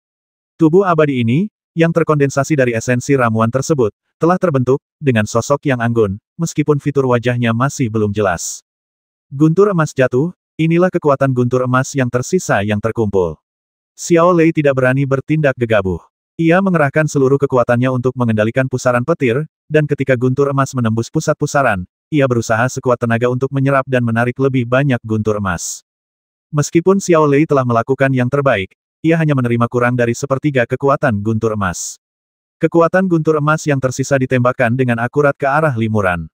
Tubuh abadi ini, yang terkondensasi dari esensi ramuan tersebut, telah terbentuk, dengan sosok yang anggun, meskipun fitur wajahnya masih belum jelas. Guntur emas jatuh, inilah kekuatan guntur emas yang tersisa yang terkumpul. Xiao Lei tidak berani bertindak gegabah. Ia mengerahkan seluruh kekuatannya untuk mengendalikan pusaran petir, dan ketika guntur emas menembus pusat pusaran, ia berusaha sekuat tenaga untuk menyerap dan menarik lebih banyak guntur emas. Meskipun Xiao Lei telah melakukan yang terbaik, ia hanya menerima kurang dari sepertiga kekuatan guntur emas. Kekuatan guntur emas yang tersisa ditembakkan dengan akurat ke arah limuran.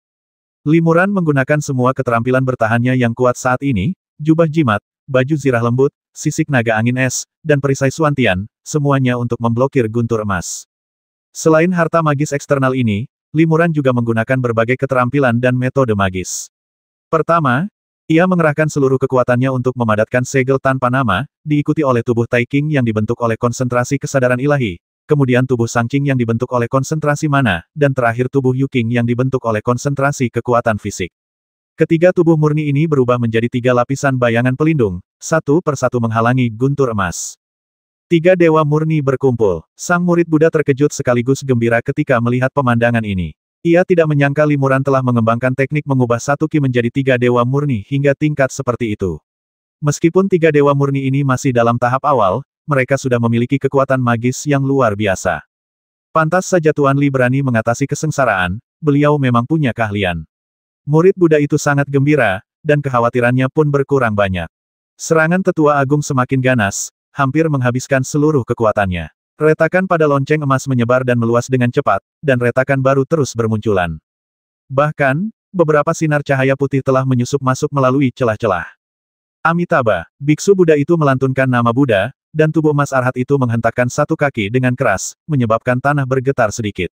Limuran menggunakan semua keterampilan bertahannya yang kuat saat ini, jubah jimat, baju zirah lembut, sisik naga angin es, dan perisai Suantian, semuanya untuk memblokir guntur emas. Selain harta magis eksternal ini, Limuran juga menggunakan berbagai keterampilan dan metode magis. Pertama, ia mengerahkan seluruh kekuatannya untuk memadatkan segel tanpa nama, diikuti oleh tubuh Tai King yang dibentuk oleh konsentrasi kesadaran ilahi, kemudian tubuh Sang Qing yang dibentuk oleh konsentrasi mana, dan terakhir tubuh Yu Qing yang dibentuk oleh konsentrasi kekuatan fisik. Ketiga tubuh murni ini berubah menjadi 3 lapisan bayangan pelindung, satu persatu menghalangi guntur emas. 3 dewa murni berkumpul. Sang murid Buddha terkejut sekaligus gembira ketika melihat pemandangan ini. Ia tidak menyangka Limuran telah mengembangkan teknik mengubah satu Ki menjadi 3 dewa murni hingga tingkat seperti itu. Meskipun 3 dewa murni ini masih dalam tahap awal, mereka sudah memiliki kekuatan magis yang luar biasa. Pantas saja Tuan Li berani mengatasi kesengsaraan, beliau memang punya keahlian. Murid Buddha itu sangat gembira, dan kekhawatirannya pun berkurang banyak. Serangan Tetua Agung semakin ganas, hampir menghabiskan seluruh kekuatannya. Retakan pada lonceng emas menyebar dan meluas dengan cepat, dan retakan baru terus bermunculan. Bahkan, beberapa sinar cahaya putih telah menyusup masuk melalui celah-celah. Amitabha, biksu Buddha itu melantunkan nama Buddha, dan tubuh emas arhat itu menghentakkan satu kaki dengan keras, menyebabkan tanah bergetar sedikit.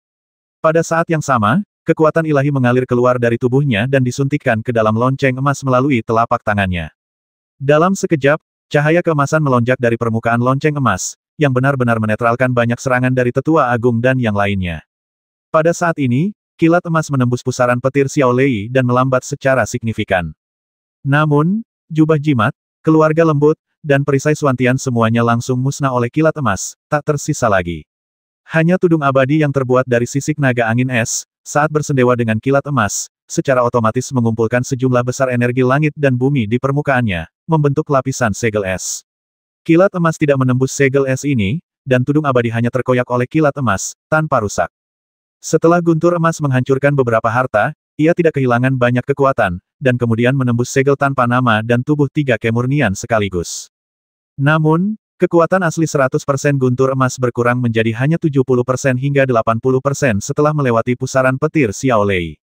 Pada saat yang sama, kekuatan ilahi mengalir keluar dari tubuhnya dan disuntikkan ke dalam lonceng emas melalui telapak tangannya. Dalam sekejap, cahaya keemasan melonjak dari permukaan lonceng emas, yang benar-benar menetralkan banyak serangan dari Tetua Agung dan yang lainnya. Pada saat ini, kilat emas menembus pusaran petir Xiao Lei dan melambat secara signifikan. Namun, jubah jimat, keluarga lembut, dan perisai Suantian semuanya langsung musnah oleh kilat emas, tak tersisa lagi. Hanya tudung abadi yang terbuat dari sisik naga angin es, saat bersendewa dengan kilat emas, secara otomatis mengumpulkan sejumlah besar energi langit dan bumi di permukaannya, membentuk lapisan segel es. Kilat emas tidak menembus segel es ini, dan tudung abadi hanya terkoyak oleh kilat emas, tanpa rusak. Setelah guntur emas menghancurkan beberapa harta, ia tidak kehilangan banyak kekuatan, dan kemudian menembus segel tanpa nama dan tubuh 3 kemurnian sekaligus. Namun, kekuatan asli 100% guntur emas berkurang menjadi hanya 70% hingga 80% setelah melewati pusaran petir Xiao Lei.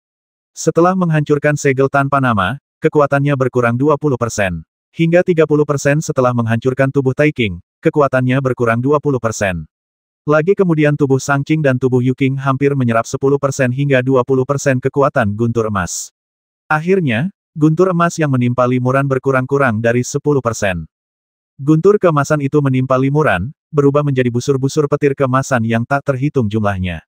Setelah menghancurkan segel tanpa nama, kekuatannya berkurang 20%. Hingga 30% setelah menghancurkan tubuh Tai King, kekuatannya berkurang 20%. Lagi kemudian tubuh Sang Qing dan tubuh Yu Qing hampir menyerap 10% hingga 20% kekuatan guntur emas. Akhirnya, guntur emas yang menimpa Limuran berkurang-kurang dari 10%. Guntur keemasan itu menimpa Limuran, berubah menjadi busur-busur petir keemasan yang tak terhitung jumlahnya.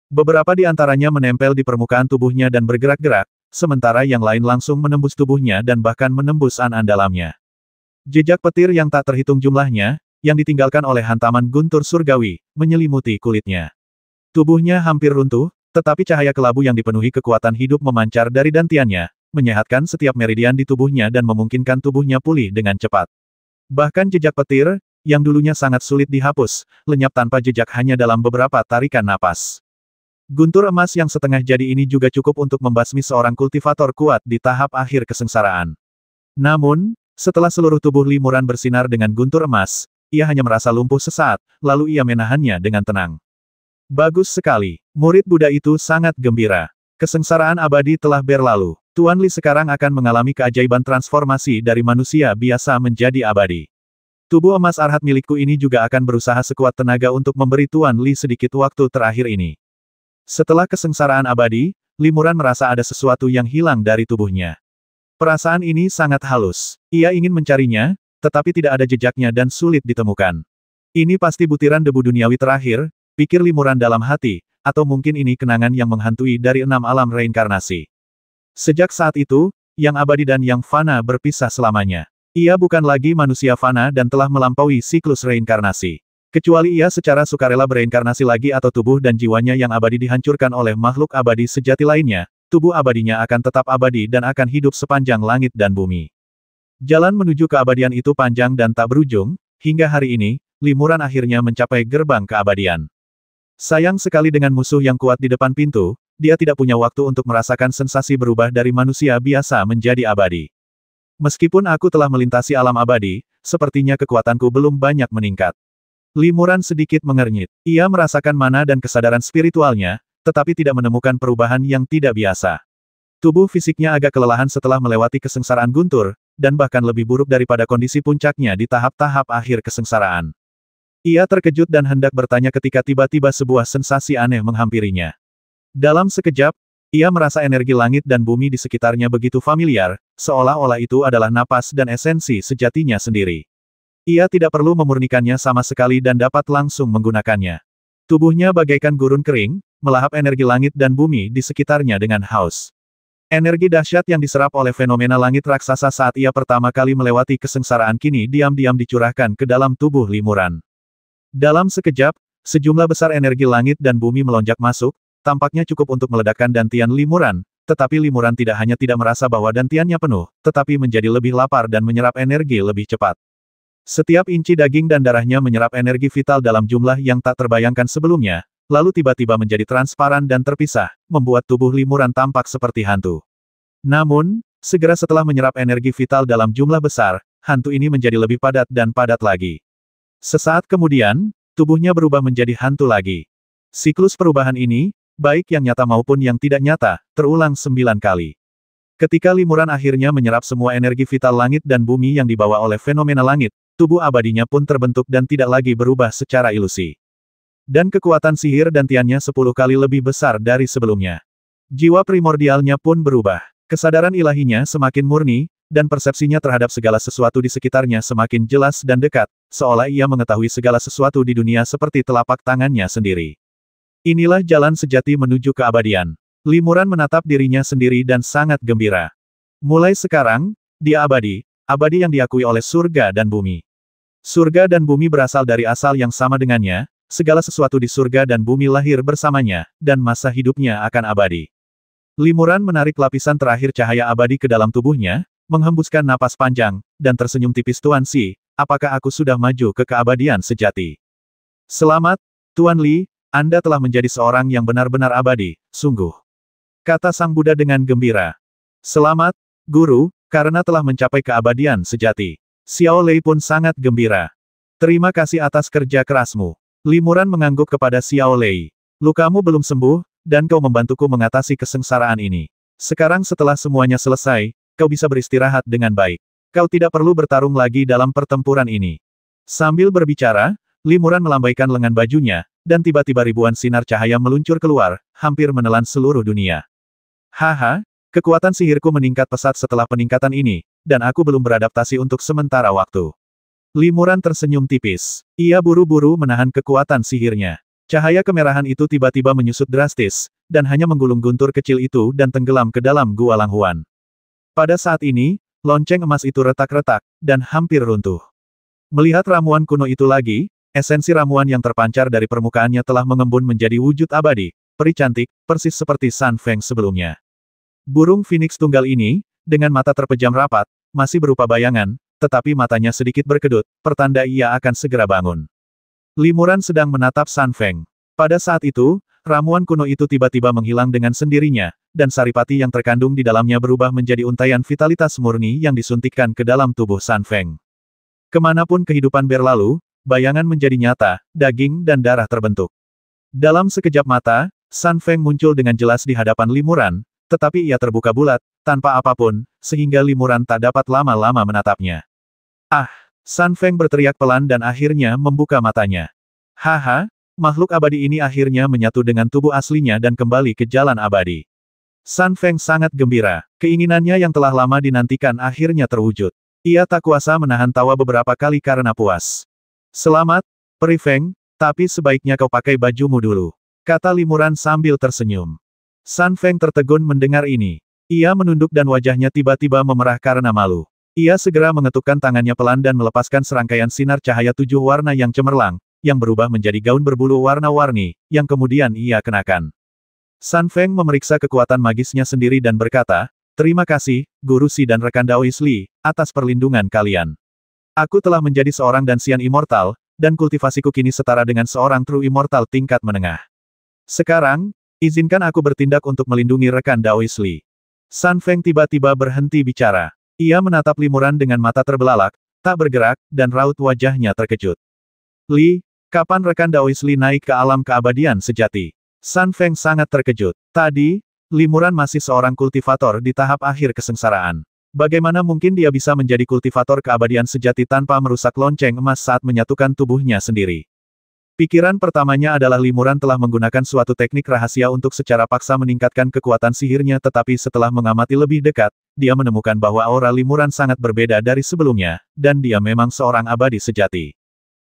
Beberapa di antaranya menempel di permukaan tubuhnya dan bergerak-gerak, sementara yang lain langsung menembus tubuhnya dan bahkan menembus an-an dalamnya. Jejak petir yang tak terhitung jumlahnya, yang ditinggalkan oleh hantaman guntur surgawi, menyelimuti kulitnya. Tubuhnya hampir runtuh, tetapi cahaya kelabu yang dipenuhi kekuatan hidup memancar dari dantiannya, menyehatkan setiap meridian di tubuhnya dan memungkinkan tubuhnya pulih dengan cepat. Bahkan jejak petir, yang dulunya sangat sulit dihapus, lenyap tanpa jejak hanya dalam beberapa tarikan napas. Guntur emas yang setengah jadi ini juga cukup untuk membasmi seorang kultivator kuat di tahap akhir kesengsaraan. Namun, setelah seluruh tubuh Limuran bersinar dengan guntur emas, ia hanya merasa lumpuh sesaat, lalu ia menahannya dengan tenang. Bagus sekali. Murid Buddha itu sangat gembira. Kesengsaraan abadi telah berlalu. Tuan Li sekarang akan mengalami keajaiban transformasi dari manusia biasa menjadi abadi. Tubuh emas arhat milikku ini juga akan berusaha sekuat tenaga untuk memberi Tuan Li sedikit waktu terakhir ini. Setelah kesengsaraan abadi, Limuran merasa ada sesuatu yang hilang dari tubuhnya. Perasaan ini sangat halus. Ia ingin mencarinya, tetapi tidak ada jejaknya dan sulit ditemukan. Ini pasti butiran debu duniawi terakhir, pikir Limuran dalam hati, atau mungkin ini kenangan yang menghantui dari 6 alam reinkarnasi. Sejak saat itu, yang abadi dan yang fana berpisah selamanya. Ia bukan lagi manusia fana dan telah melampaui siklus reinkarnasi. Kecuali ia secara sukarela bereinkarnasi lagi atau tubuh dan jiwanya yang abadi dihancurkan oleh makhluk abadi sejati lainnya, tubuh abadinya akan tetap abadi dan akan hidup sepanjang langit dan bumi. Jalan menuju keabadian itu panjang dan tak berujung, hingga hari ini, Limuran akhirnya mencapai gerbang keabadian. Sayang sekali dengan musuh yang kuat di depan pintu, dia tidak punya waktu untuk merasakan sensasi berubah dari manusia biasa menjadi abadi. Meskipun aku telah melintasi alam abadi, sepertinya kekuatanku belum banyak meningkat. Limuran sedikit mengernyit. Ia merasakan mana dan kesadaran spiritualnya, tetapi tidak menemukan perubahan yang tidak biasa. Tubuh fisiknya agak kelelahan setelah melewati kesengsaraan guntur, dan bahkan lebih buruk daripada kondisi puncaknya di tahap-tahap akhir kesengsaraan. Ia terkejut dan hendak bertanya ketika tiba-tiba sebuah sensasi aneh menghampirinya. Dalam sekejap, ia merasa energi langit dan bumi di sekitarnya begitu familiar, seolah-olah itu adalah napas dan esensi sejatinya sendiri. Ia tidak perlu memurnikannya sama sekali dan dapat langsung menggunakannya. Tubuhnya bagaikan gurun kering, melahap energi langit dan bumi di sekitarnya dengan haus. Energi dahsyat yang diserap oleh fenomena langit raksasa saat ia pertama kali melewati kesengsaraan kini diam-diam dicurahkan ke dalam tubuh Limuran. Dalam sekejap, sejumlah besar energi langit dan bumi melonjak masuk, tampaknya cukup untuk meledakkan dantian Limuran, tetapi Limuran tidak hanya tidak merasa bahwa dantiannya penuh, tetapi menjadi lebih lapar dan menyerap energi lebih cepat. Setiap inci daging dan darahnya menyerap energi vital dalam jumlah yang tak terbayangkan sebelumnya, lalu tiba-tiba menjadi transparan dan terpisah, membuat tubuh Limuran tampak seperti hantu. Namun, segera setelah menyerap energi vital dalam jumlah besar, hantu ini menjadi lebih padat dan padat lagi. Sesaat kemudian, tubuhnya berubah menjadi hantu lagi. Siklus perubahan ini, baik yang nyata maupun yang tidak nyata, terulang 9 kali. Ketika Limuran akhirnya menyerap semua energi vital langit dan bumi yang dibawa oleh fenomena langit, tubuh abadinya pun terbentuk dan tidak lagi berubah secara ilusi. Dan kekuatan sihir dantiannya 10 kali lebih besar dari sebelumnya. Jiwa primordialnya pun berubah. Kesadaran ilahinya semakin murni, dan persepsinya terhadap segala sesuatu di sekitarnya semakin jelas dan dekat, seolah ia mengetahui segala sesuatu di dunia seperti telapak tangannya sendiri. Inilah jalan sejati menuju keabadian. Limuran menatap dirinya sendiri dan sangat gembira. Mulai sekarang, dia abadi, abadi yang diakui oleh surga dan bumi. Surga dan bumi berasal dari asal yang sama dengannya, segala sesuatu di surga dan bumi lahir bersamanya, dan masa hidupnya akan abadi. Limuran menarik lapisan terakhir cahaya abadi ke dalam tubuhnya, menghembuskan napas panjang, dan tersenyum tipis. Tuan Si, apakah aku sudah maju ke keabadian sejati? Selamat, Tuan Li, Anda telah menjadi seorang yang benar-benar abadi, sungguh. Kata Sang Buddha dengan gembira. Selamat, Guru, karena telah mencapai keabadian sejati. Xiao Lei pun sangat gembira. Terima kasih atas kerja kerasmu. Limuran mengangguk kepada Xiao Lei. Lukamu belum sembuh, dan kau membantuku mengatasi kesengsaraan ini. Sekarang setelah semuanya selesai, kau bisa beristirahat dengan baik. Kau tidak perlu bertarung lagi dalam pertempuran ini. Sambil berbicara, Limuran melambaikan lengan bajunya, dan tiba-tiba ribuan sinar cahaya meluncur keluar, hampir menelan seluruh dunia. Haha, kekuatan sihirku meningkat pesat setelah peningkatan ini, dan aku belum beradaptasi untuk sementara waktu. Limuran tersenyum tipis. Ia buru-buru menahan kekuatan sihirnya. Cahaya kemerahan itu tiba-tiba menyusut drastis, dan hanya menggulung guntur kecil itu dan tenggelam ke dalam gua Langhuan. Pada saat ini, lonceng emas itu retak-retak, dan hampir runtuh. Melihat ramuan kuno itu lagi, esensi ramuan yang terpancar dari permukaannya telah mengembun menjadi wujud abadi, peri cantik, persis seperti San Feng sebelumnya. Burung Phoenix tunggal ini, dengan mata terpejam rapat, masih berupa bayangan, tetapi matanya sedikit berkedut, pertanda ia akan segera bangun. Limuran sedang menatap San Feng. Pada saat itu, ramuan kuno itu tiba-tiba menghilang dengan sendirinya, dan saripati yang terkandung di dalamnya berubah menjadi untaian vitalitas murni yang disuntikkan ke dalam tubuh San Feng. Kemanapun kehidupan berlalu, bayangan menjadi nyata, daging dan darah terbentuk. Dalam sekejap mata, San Feng muncul dengan jelas di hadapan Limuran, tetapi ia terbuka bulat, tanpa apapun, sehingga Limuran tak dapat lama-lama menatapnya. Ah! San Feng berteriak pelan dan akhirnya membuka matanya. Haha, makhluk abadi ini akhirnya menyatu dengan tubuh aslinya dan kembali ke jalan abadi. San Feng sangat gembira, keinginannya yang telah lama dinantikan akhirnya terwujud. Ia tak kuasa menahan tawa beberapa kali karena puas. Selamat, Peri Feng, tapi sebaiknya kau pakai bajumu dulu, kata Limuran sambil tersenyum. San Feng tertegun mendengar ini. Ia menunduk dan wajahnya tiba-tiba memerah karena malu. Ia segera mengetukkan tangannya pelan dan melepaskan serangkaian sinar cahaya 7 warna yang cemerlang, yang berubah menjadi gaun berbulu warna-warni, yang kemudian ia kenakan. San Feng memeriksa kekuatan magisnya sendiri dan berkata, terima kasih, Guru Si dan rekan Daois Li, atas perlindungan kalian. Aku telah menjadi seorang Dansian Immortal, dan kultivasiku kini setara dengan seorang True Immortal tingkat menengah. Sekarang, izinkan aku bertindak untuk melindungi rekan Daois Li. San Feng tiba-tiba berhenti bicara. Ia menatap Limuran dengan mata terbelalak, tak bergerak, dan raut wajahnya terkejut. Li, kapan rekan Daois Li naik ke alam keabadian sejati? San Feng sangat terkejut. Tadi, Limuran masih seorang kultivator di tahap akhir kesengsaraan. Bagaimana mungkin dia bisa menjadi kultivator keabadian sejati tanpa merusak lonceng emas saat menyatukan tubuhnya sendiri? Pikiran pertamanya adalah Limuran telah menggunakan suatu teknik rahasia untuk secara paksa meningkatkan kekuatan sihirnya, tetapi setelah mengamati lebih dekat, dia menemukan bahwa aura Limuran sangat berbeda dari sebelumnya, dan dia memang seorang abadi sejati.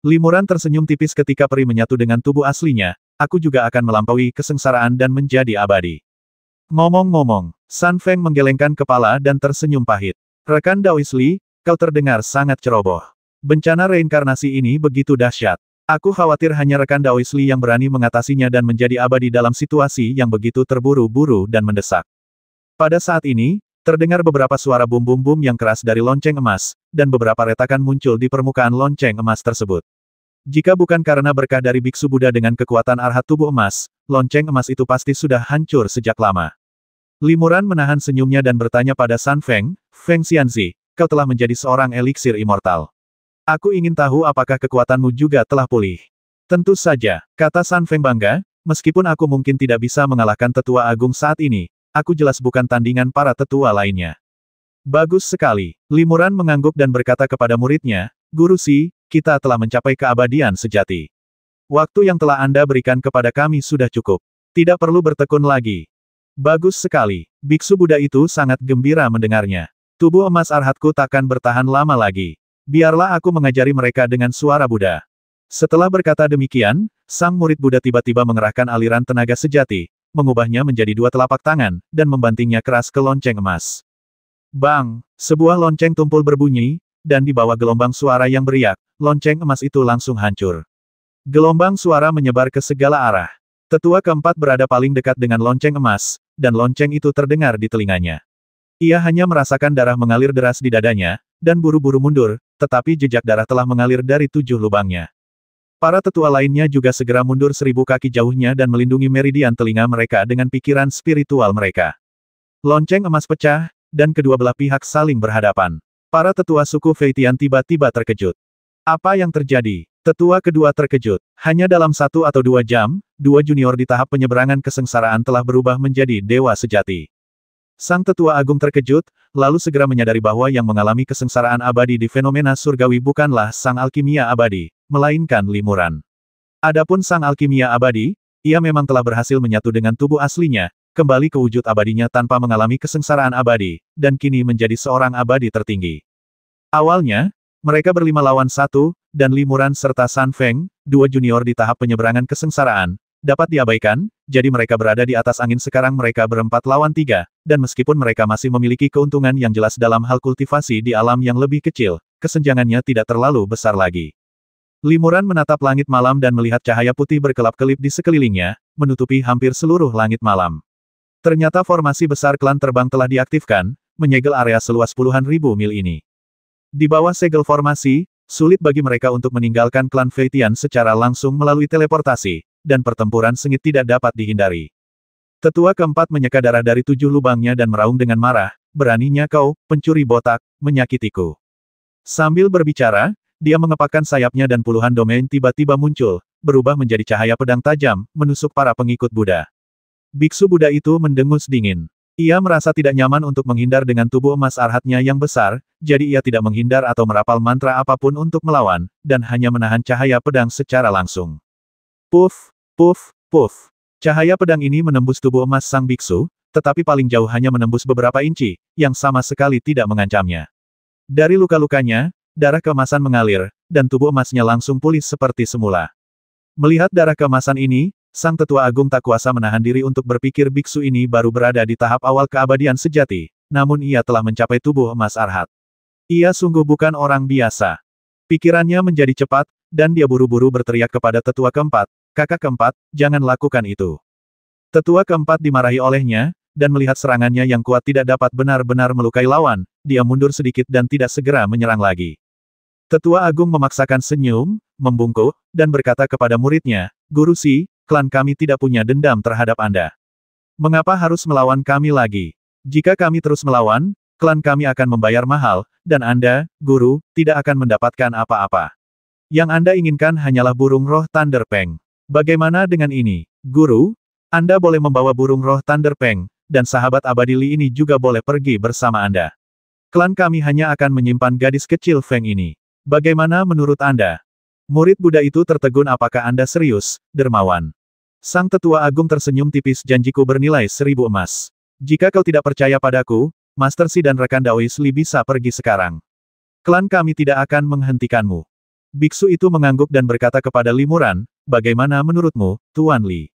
Limuran tersenyum tipis ketika peri menyatu dengan tubuh aslinya, aku juga akan melampaui kesengsaraan dan menjadi abadi. Ngomong-ngomong, Sun Feng menggelengkan kepala dan tersenyum pahit. Rekan Daoisli, kau terdengar sangat ceroboh. Bencana reinkarnasi ini begitu dahsyat. Aku khawatir hanya rekan Daoisli yang berani mengatasinya dan menjadi abadi dalam situasi yang begitu terburu-buru dan mendesak. Pada saat ini, terdengar beberapa suara bum-bum-bum yang keras dari lonceng emas, dan beberapa retakan muncul di permukaan lonceng emas tersebut. Jika bukan karena berkah dari Biksu Buddha dengan kekuatan arhat tubuh emas, lonceng emas itu pasti sudah hancur sejak lama. Limuran menahan senyumnya dan bertanya pada Sun Feng, Feng Xianzi, kau telah menjadi seorang eliksir immortal. Aku ingin tahu apakah kekuatanmu juga telah pulih. Tentu saja, kata Sun Feng bangga, meskipun aku mungkin tidak bisa mengalahkan tetua agung saat ini, aku jelas bukan tandingan para tetua lainnya. Bagus sekali. Limuran mengangguk dan berkata kepada muridnya, Guru Si, kita telah mencapai keabadian sejati. Waktu yang telah Anda berikan kepada kami sudah cukup. Tidak perlu bertekun lagi. Bagus sekali. Biksu Buddha itu sangat gembira mendengarnya. Tubuh emas arhatku takkan bertahan lama lagi. Biarlah aku mengajari mereka dengan suara Buddha. Setelah berkata demikian, sang murid Buddha tiba-tiba mengerahkan aliran tenaga sejati, mengubahnya menjadi dua telapak tangan, dan membantingnya keras ke lonceng emas. Bang! Sebuah lonceng tumpul berbunyi, dan di bawah gelombang suara yang beriak, lonceng emas itu langsung hancur. Gelombang suara menyebar ke segala arah. Tetua keempat berada paling dekat dengan lonceng emas, dan lonceng itu terdengar di telinganya. Ia hanya merasakan darah mengalir deras di dadanya, dan buru-buru mundur, tetapi jejak darah telah mengalir dari 7 lubangnya. Para tetua lainnya juga segera mundur 1000 kaki jauhnya dan melindungi meridian telinga mereka dengan pikiran spiritual mereka. Lonceng emas pecah, dan kedua belah pihak saling berhadapan. Para tetua suku Feitian tiba-tiba terkejut. Apa yang terjadi? Tetua kedua terkejut. Hanya dalam 1 atau 2 jam, 2 junior di tahap penyeberangan kesengsaraan telah berubah menjadi dewa sejati. Sang tetua agung terkejut, lalu segera menyadari bahwa yang mengalami kesengsaraan abadi di fenomena surgawi bukanlah sang alkimia abadi, melainkan Limuran. Adapun sang alkimia abadi, ia memang telah berhasil menyatu dengan tubuh aslinya, kembali ke wujud abadinya tanpa mengalami kesengsaraan abadi, dan kini menjadi seorang abadi tertinggi. Awalnya, mereka berlima lawan 1, dan Limuran serta Sun Feng, 2 junior di tahap penyeberangan kesengsaraan, dapat diabaikan, jadi mereka berada di atas angin. Sekarang mereka berempat lawan 3, dan meskipun mereka masih memiliki keuntungan yang jelas dalam hal kultivasi di alam yang lebih kecil, kesenjangannya tidak terlalu besar lagi. Limuran menatap langit malam dan melihat cahaya putih berkelap-kelip di sekelilingnya, menutupi hampir seluruh langit malam. Ternyata formasi besar klan terbang telah diaktifkan, menyegel area seluas puluhan ribu mil ini. Di bawah segel formasi, sulit bagi mereka untuk meninggalkan klan Feitian secara langsung melalui teleportasi, dan pertempuran sengit tidak dapat dihindari. Tetua keempat menyeka darah dari 7 lubangnya dan meraung dengan marah, beraninya kau, pencuri botak, menyakitiku. Sambil berbicara, dia mengepakkan sayapnya dan puluhan domain tiba-tiba muncul, berubah menjadi cahaya pedang tajam, menusuk para pengikut Buddha. Biksu Buddha itu mendengus dingin. Ia merasa tidak nyaman untuk menghindar dengan tubuh emas arhatnya yang besar, jadi ia tidak menghindar atau merapal mantra apapun untuk melawan, dan hanya menahan cahaya pedang secara langsung. Puff, puff, puff. Cahaya pedang ini menembus tubuh emas sang biksu, tetapi paling jauh hanya menembus beberapa inci, yang sama sekali tidak mengancamnya. Dari luka-lukanya, darah keemasan mengalir, dan tubuh emasnya langsung pulih seperti semula. Melihat darah keemasan ini, sang tetua agung tak kuasa menahan diri untuk berpikir biksu ini baru berada di tahap awal keabadian sejati, namun ia telah mencapai tubuh emas arhat. Ia sungguh bukan orang biasa. Pikirannya menjadi cepat, dan dia buru-buru berteriak kepada tetua keempat, kakak keempat, jangan lakukan itu. Tetua keempat dimarahi olehnya, dan melihat serangannya yang kuat tidak dapat benar-benar melukai lawan, dia mundur sedikit dan tidak segera menyerang lagi. Tetua agung memaksakan senyum, membungkuk, dan berkata kepada muridnya, Guru Si, klan kami tidak punya dendam terhadap Anda. Mengapa harus melawan kami lagi? Jika kami terus melawan, klan kami akan membayar mahal, dan Anda, Guru, tidak akan mendapatkan apa-apa. Yang Anda inginkan hanyalah burung roh Thunder Peng. Bagaimana dengan ini, Guru? Anda boleh membawa burung roh Thunder Peng, dan sahabat abadi Li ini juga boleh pergi bersama Anda. Klan kami hanya akan menyimpan gadis kecil Feng ini. Bagaimana menurut Anda? Murid Buddha itu tertegun. Apakah Anda serius, dermawan? Sang tetua agung tersenyum tipis. Janjiku bernilai 1000 emas. Jika kau tidak percaya padaku, Master Xi dan rekan Daois Li bisa pergi sekarang. Klan kami tidak akan menghentikanmu. Biksu itu mengangguk dan berkata kepada Li Muran, bagaimana menurutmu, Tuan Li?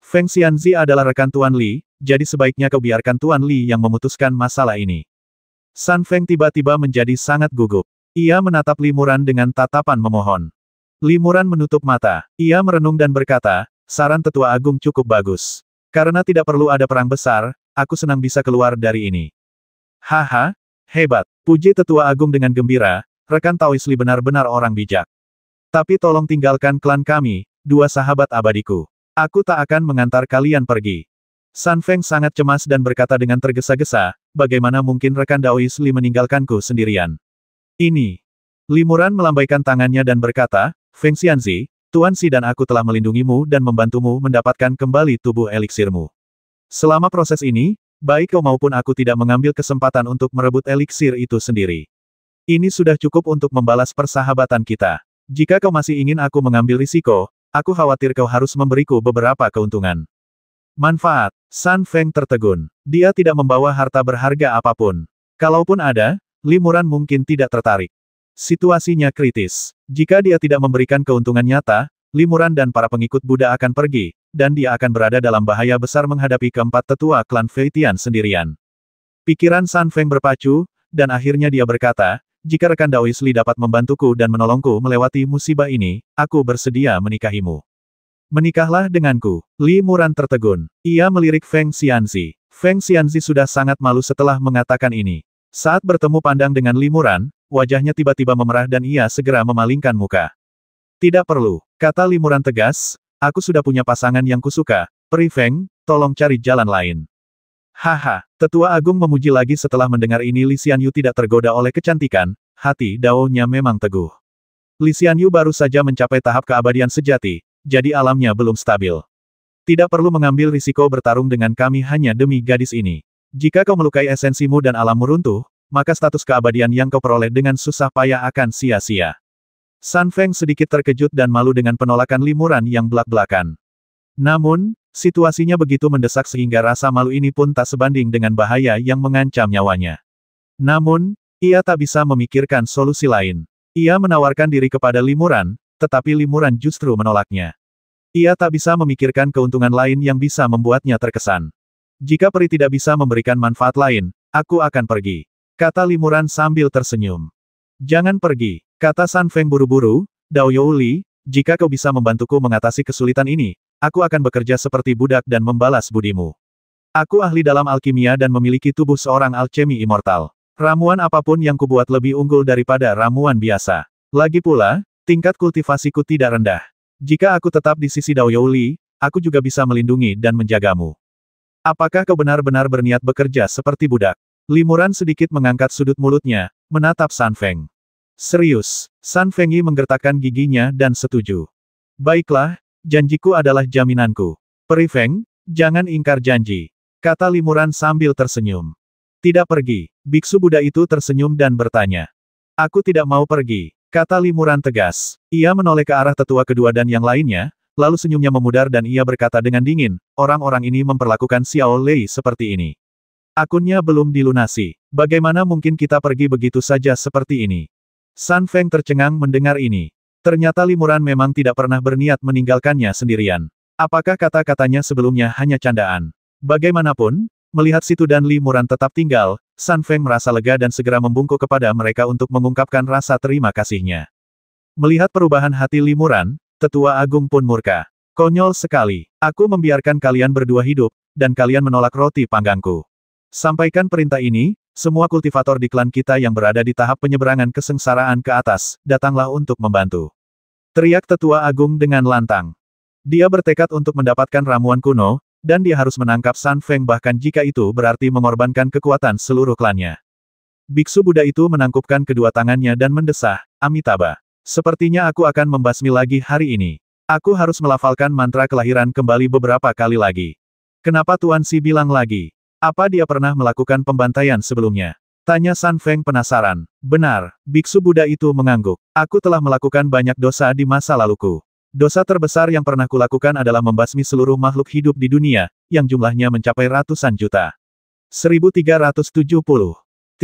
Feng Xianzi adalah rekan Tuan Li, jadi sebaiknya kau biarkan Tuan Li yang memutuskan masalah ini. San Feng tiba-tiba menjadi sangat gugup. Ia menatap Li Muran dengan tatapan memohon. Li Muran menutup mata. Ia merenung dan berkata, saran tetua agung cukup bagus. Karena tidak perlu ada perang besar, aku senang bisa keluar dari ini. Haha, hebat. Puji tetua agung dengan gembira. Rekan Taois Li benar-benar orang bijak. Tapi tolong tinggalkan klan kami, dua sahabat abadiku. Aku tak akan mengantar kalian pergi. San Feng sangat cemas dan berkata dengan tergesa-gesa, bagaimana mungkin rekan Daois Li meninggalkanku sendirian? Ini. Li Muran melambaikan tangannya dan berkata, Feng Xianzi, Tuan Xi dan aku telah melindungimu dan membantumu mendapatkan kembali tubuh eliksirmu. Selama proses ini, baik kau maupun aku tidak mengambil kesempatan untuk merebut eliksir itu sendiri. Ini sudah cukup untuk membalas persahabatan kita. Jika kau masih ingin aku mengambil risiko, aku khawatir kau harus memberiku beberapa keuntungan. Manfaat. San Feng tertegun. Dia tidak membawa harta berharga apapun. Kalaupun ada, Li Muran mungkin tidak tertarik. Situasinya kritis. Jika dia tidak memberikan keuntungan nyata, Li Muran dan para pengikut Buddha akan pergi, dan dia akan berada dalam bahaya besar menghadapi keempat tetua klan Feitian sendirian. Pikiran San Feng berpacu, dan akhirnya dia berkata, jika rekan Daois Li dapat membantuku dan menolongku melewati musibah ini, aku bersedia menikahimu. Menikahlah denganku. Li Muran tertegun. Ia melirik Feng Xianzi. Feng Xianzi sudah sangat malu setelah mengatakan ini. Saat bertemu pandang dengan Li Muran, wajahnya tiba-tiba memerah dan ia segera memalingkan muka. Tidak perlu, kata Li Muran tegas, aku sudah punya pasangan yang kusuka, Peri Feng, tolong cari jalan lain. Haha, tetua agung memuji lagi setelah mendengar ini. Li Xianyu tidak tergoda oleh kecantikan, hati Dao-nya memang teguh. Li Xianyu baru saja mencapai tahap keabadian sejati, jadi alamnya belum stabil. Tidak perlu mengambil risiko bertarung dengan kami hanya demi gadis ini. Jika kau melukai esensimu dan alammu runtuh, maka status keabadian yang kau peroleh dengan susah payah akan sia-sia. San Feng sedikit terkejut dan malu dengan penolakan Li Muran yang belak-belakan. Namun, situasinya begitu mendesak sehingga rasa malu ini pun tak sebanding dengan bahaya yang mengancam nyawanya. Namun, ia tak bisa memikirkan solusi lain. Ia menawarkan diri kepada Li Muran, tetapi Li Muran justru menolaknya. Ia tak bisa memikirkan keuntungan lain yang bisa membuatnya terkesan. Jika peri tidak bisa memberikan manfaat lain, aku akan pergi, kata Li Muran sambil tersenyum. Jangan pergi, kata San Feng buru-buru, Dao Youli, jika kau bisa membantuku mengatasi kesulitan ini, aku akan bekerja seperti budak dan membalas budimu. Aku ahli dalam alkimia dan memiliki tubuh seorang alchemi immortal. Ramuan apapun yang kubuat lebih unggul daripada ramuan biasa. Lagi pula, tingkat kultivasiku tidak rendah. Jika aku tetap di sisi Dao Youli, aku juga bisa melindungi dan menjagamu. Apakah kau benar-benar berniat bekerja seperti budak? Li Muran sedikit mengangkat sudut mulutnya, menatap San Feng. Serius, San Fengi menggertakkan giginya dan setuju. Baiklah, janjiku adalah jaminanku. Peri Feng, jangan ingkar janji, kata Li Muran sambil tersenyum. Tidak pergi, biksu Buddha itu tersenyum dan bertanya. Aku tidak mau pergi, kata Li Muran tegas. Ia menoleh ke arah tetua kedua dan yang lainnya, lalu senyumnya memudar dan ia berkata dengan dingin, orang-orang ini memperlakukan Xiao Lei seperti ini. Akunnya belum dilunasi, bagaimana mungkin kita pergi begitu saja seperti ini? San Feng tercengang mendengar ini. Ternyata Li Muran memang tidak pernah berniat meninggalkannya sendirian. Apakah kata-katanya sebelumnya hanya candaan? Bagaimanapun, melihat situ dan Li Muran tetap tinggal, San Feng merasa lega dan segera membungkuk kepada mereka untuk mengungkapkan rasa terima kasihnya. Melihat perubahan hati Li Muran, tetua agung pun murka. Konyol sekali. Aku membiarkan kalian berdua hidup, dan kalian menolak roti panggangku. Sampaikan perintah ini, semua kultivator di klan kita yang berada di tahap penyeberangan kesengsaraan ke atas, datanglah untuk membantu. Teriak tetua agung dengan lantang. Dia bertekad untuk mendapatkan ramuan kuno, dan dia harus menangkap San Feng bahkan jika itu berarti mengorbankan kekuatan seluruh klannya. Biksu Buddha itu menangkupkan kedua tangannya dan mendesah, Amitabha. Sepertinya aku akan membasmi lagi hari ini. Aku harus melafalkan mantra kelahiran kembali beberapa kali lagi. Kenapa Tuan Xi bilang lagi? Apa dia pernah melakukan pembantaian sebelumnya? Tanya San Feng penasaran. Benar, biksu Buddha itu mengangguk. Aku telah melakukan banyak dosa di masa laluku. Dosa terbesar yang pernah kulakukan adalah membasmi seluruh makhluk hidup di dunia, yang jumlahnya mencapai ratusan juta. 1370.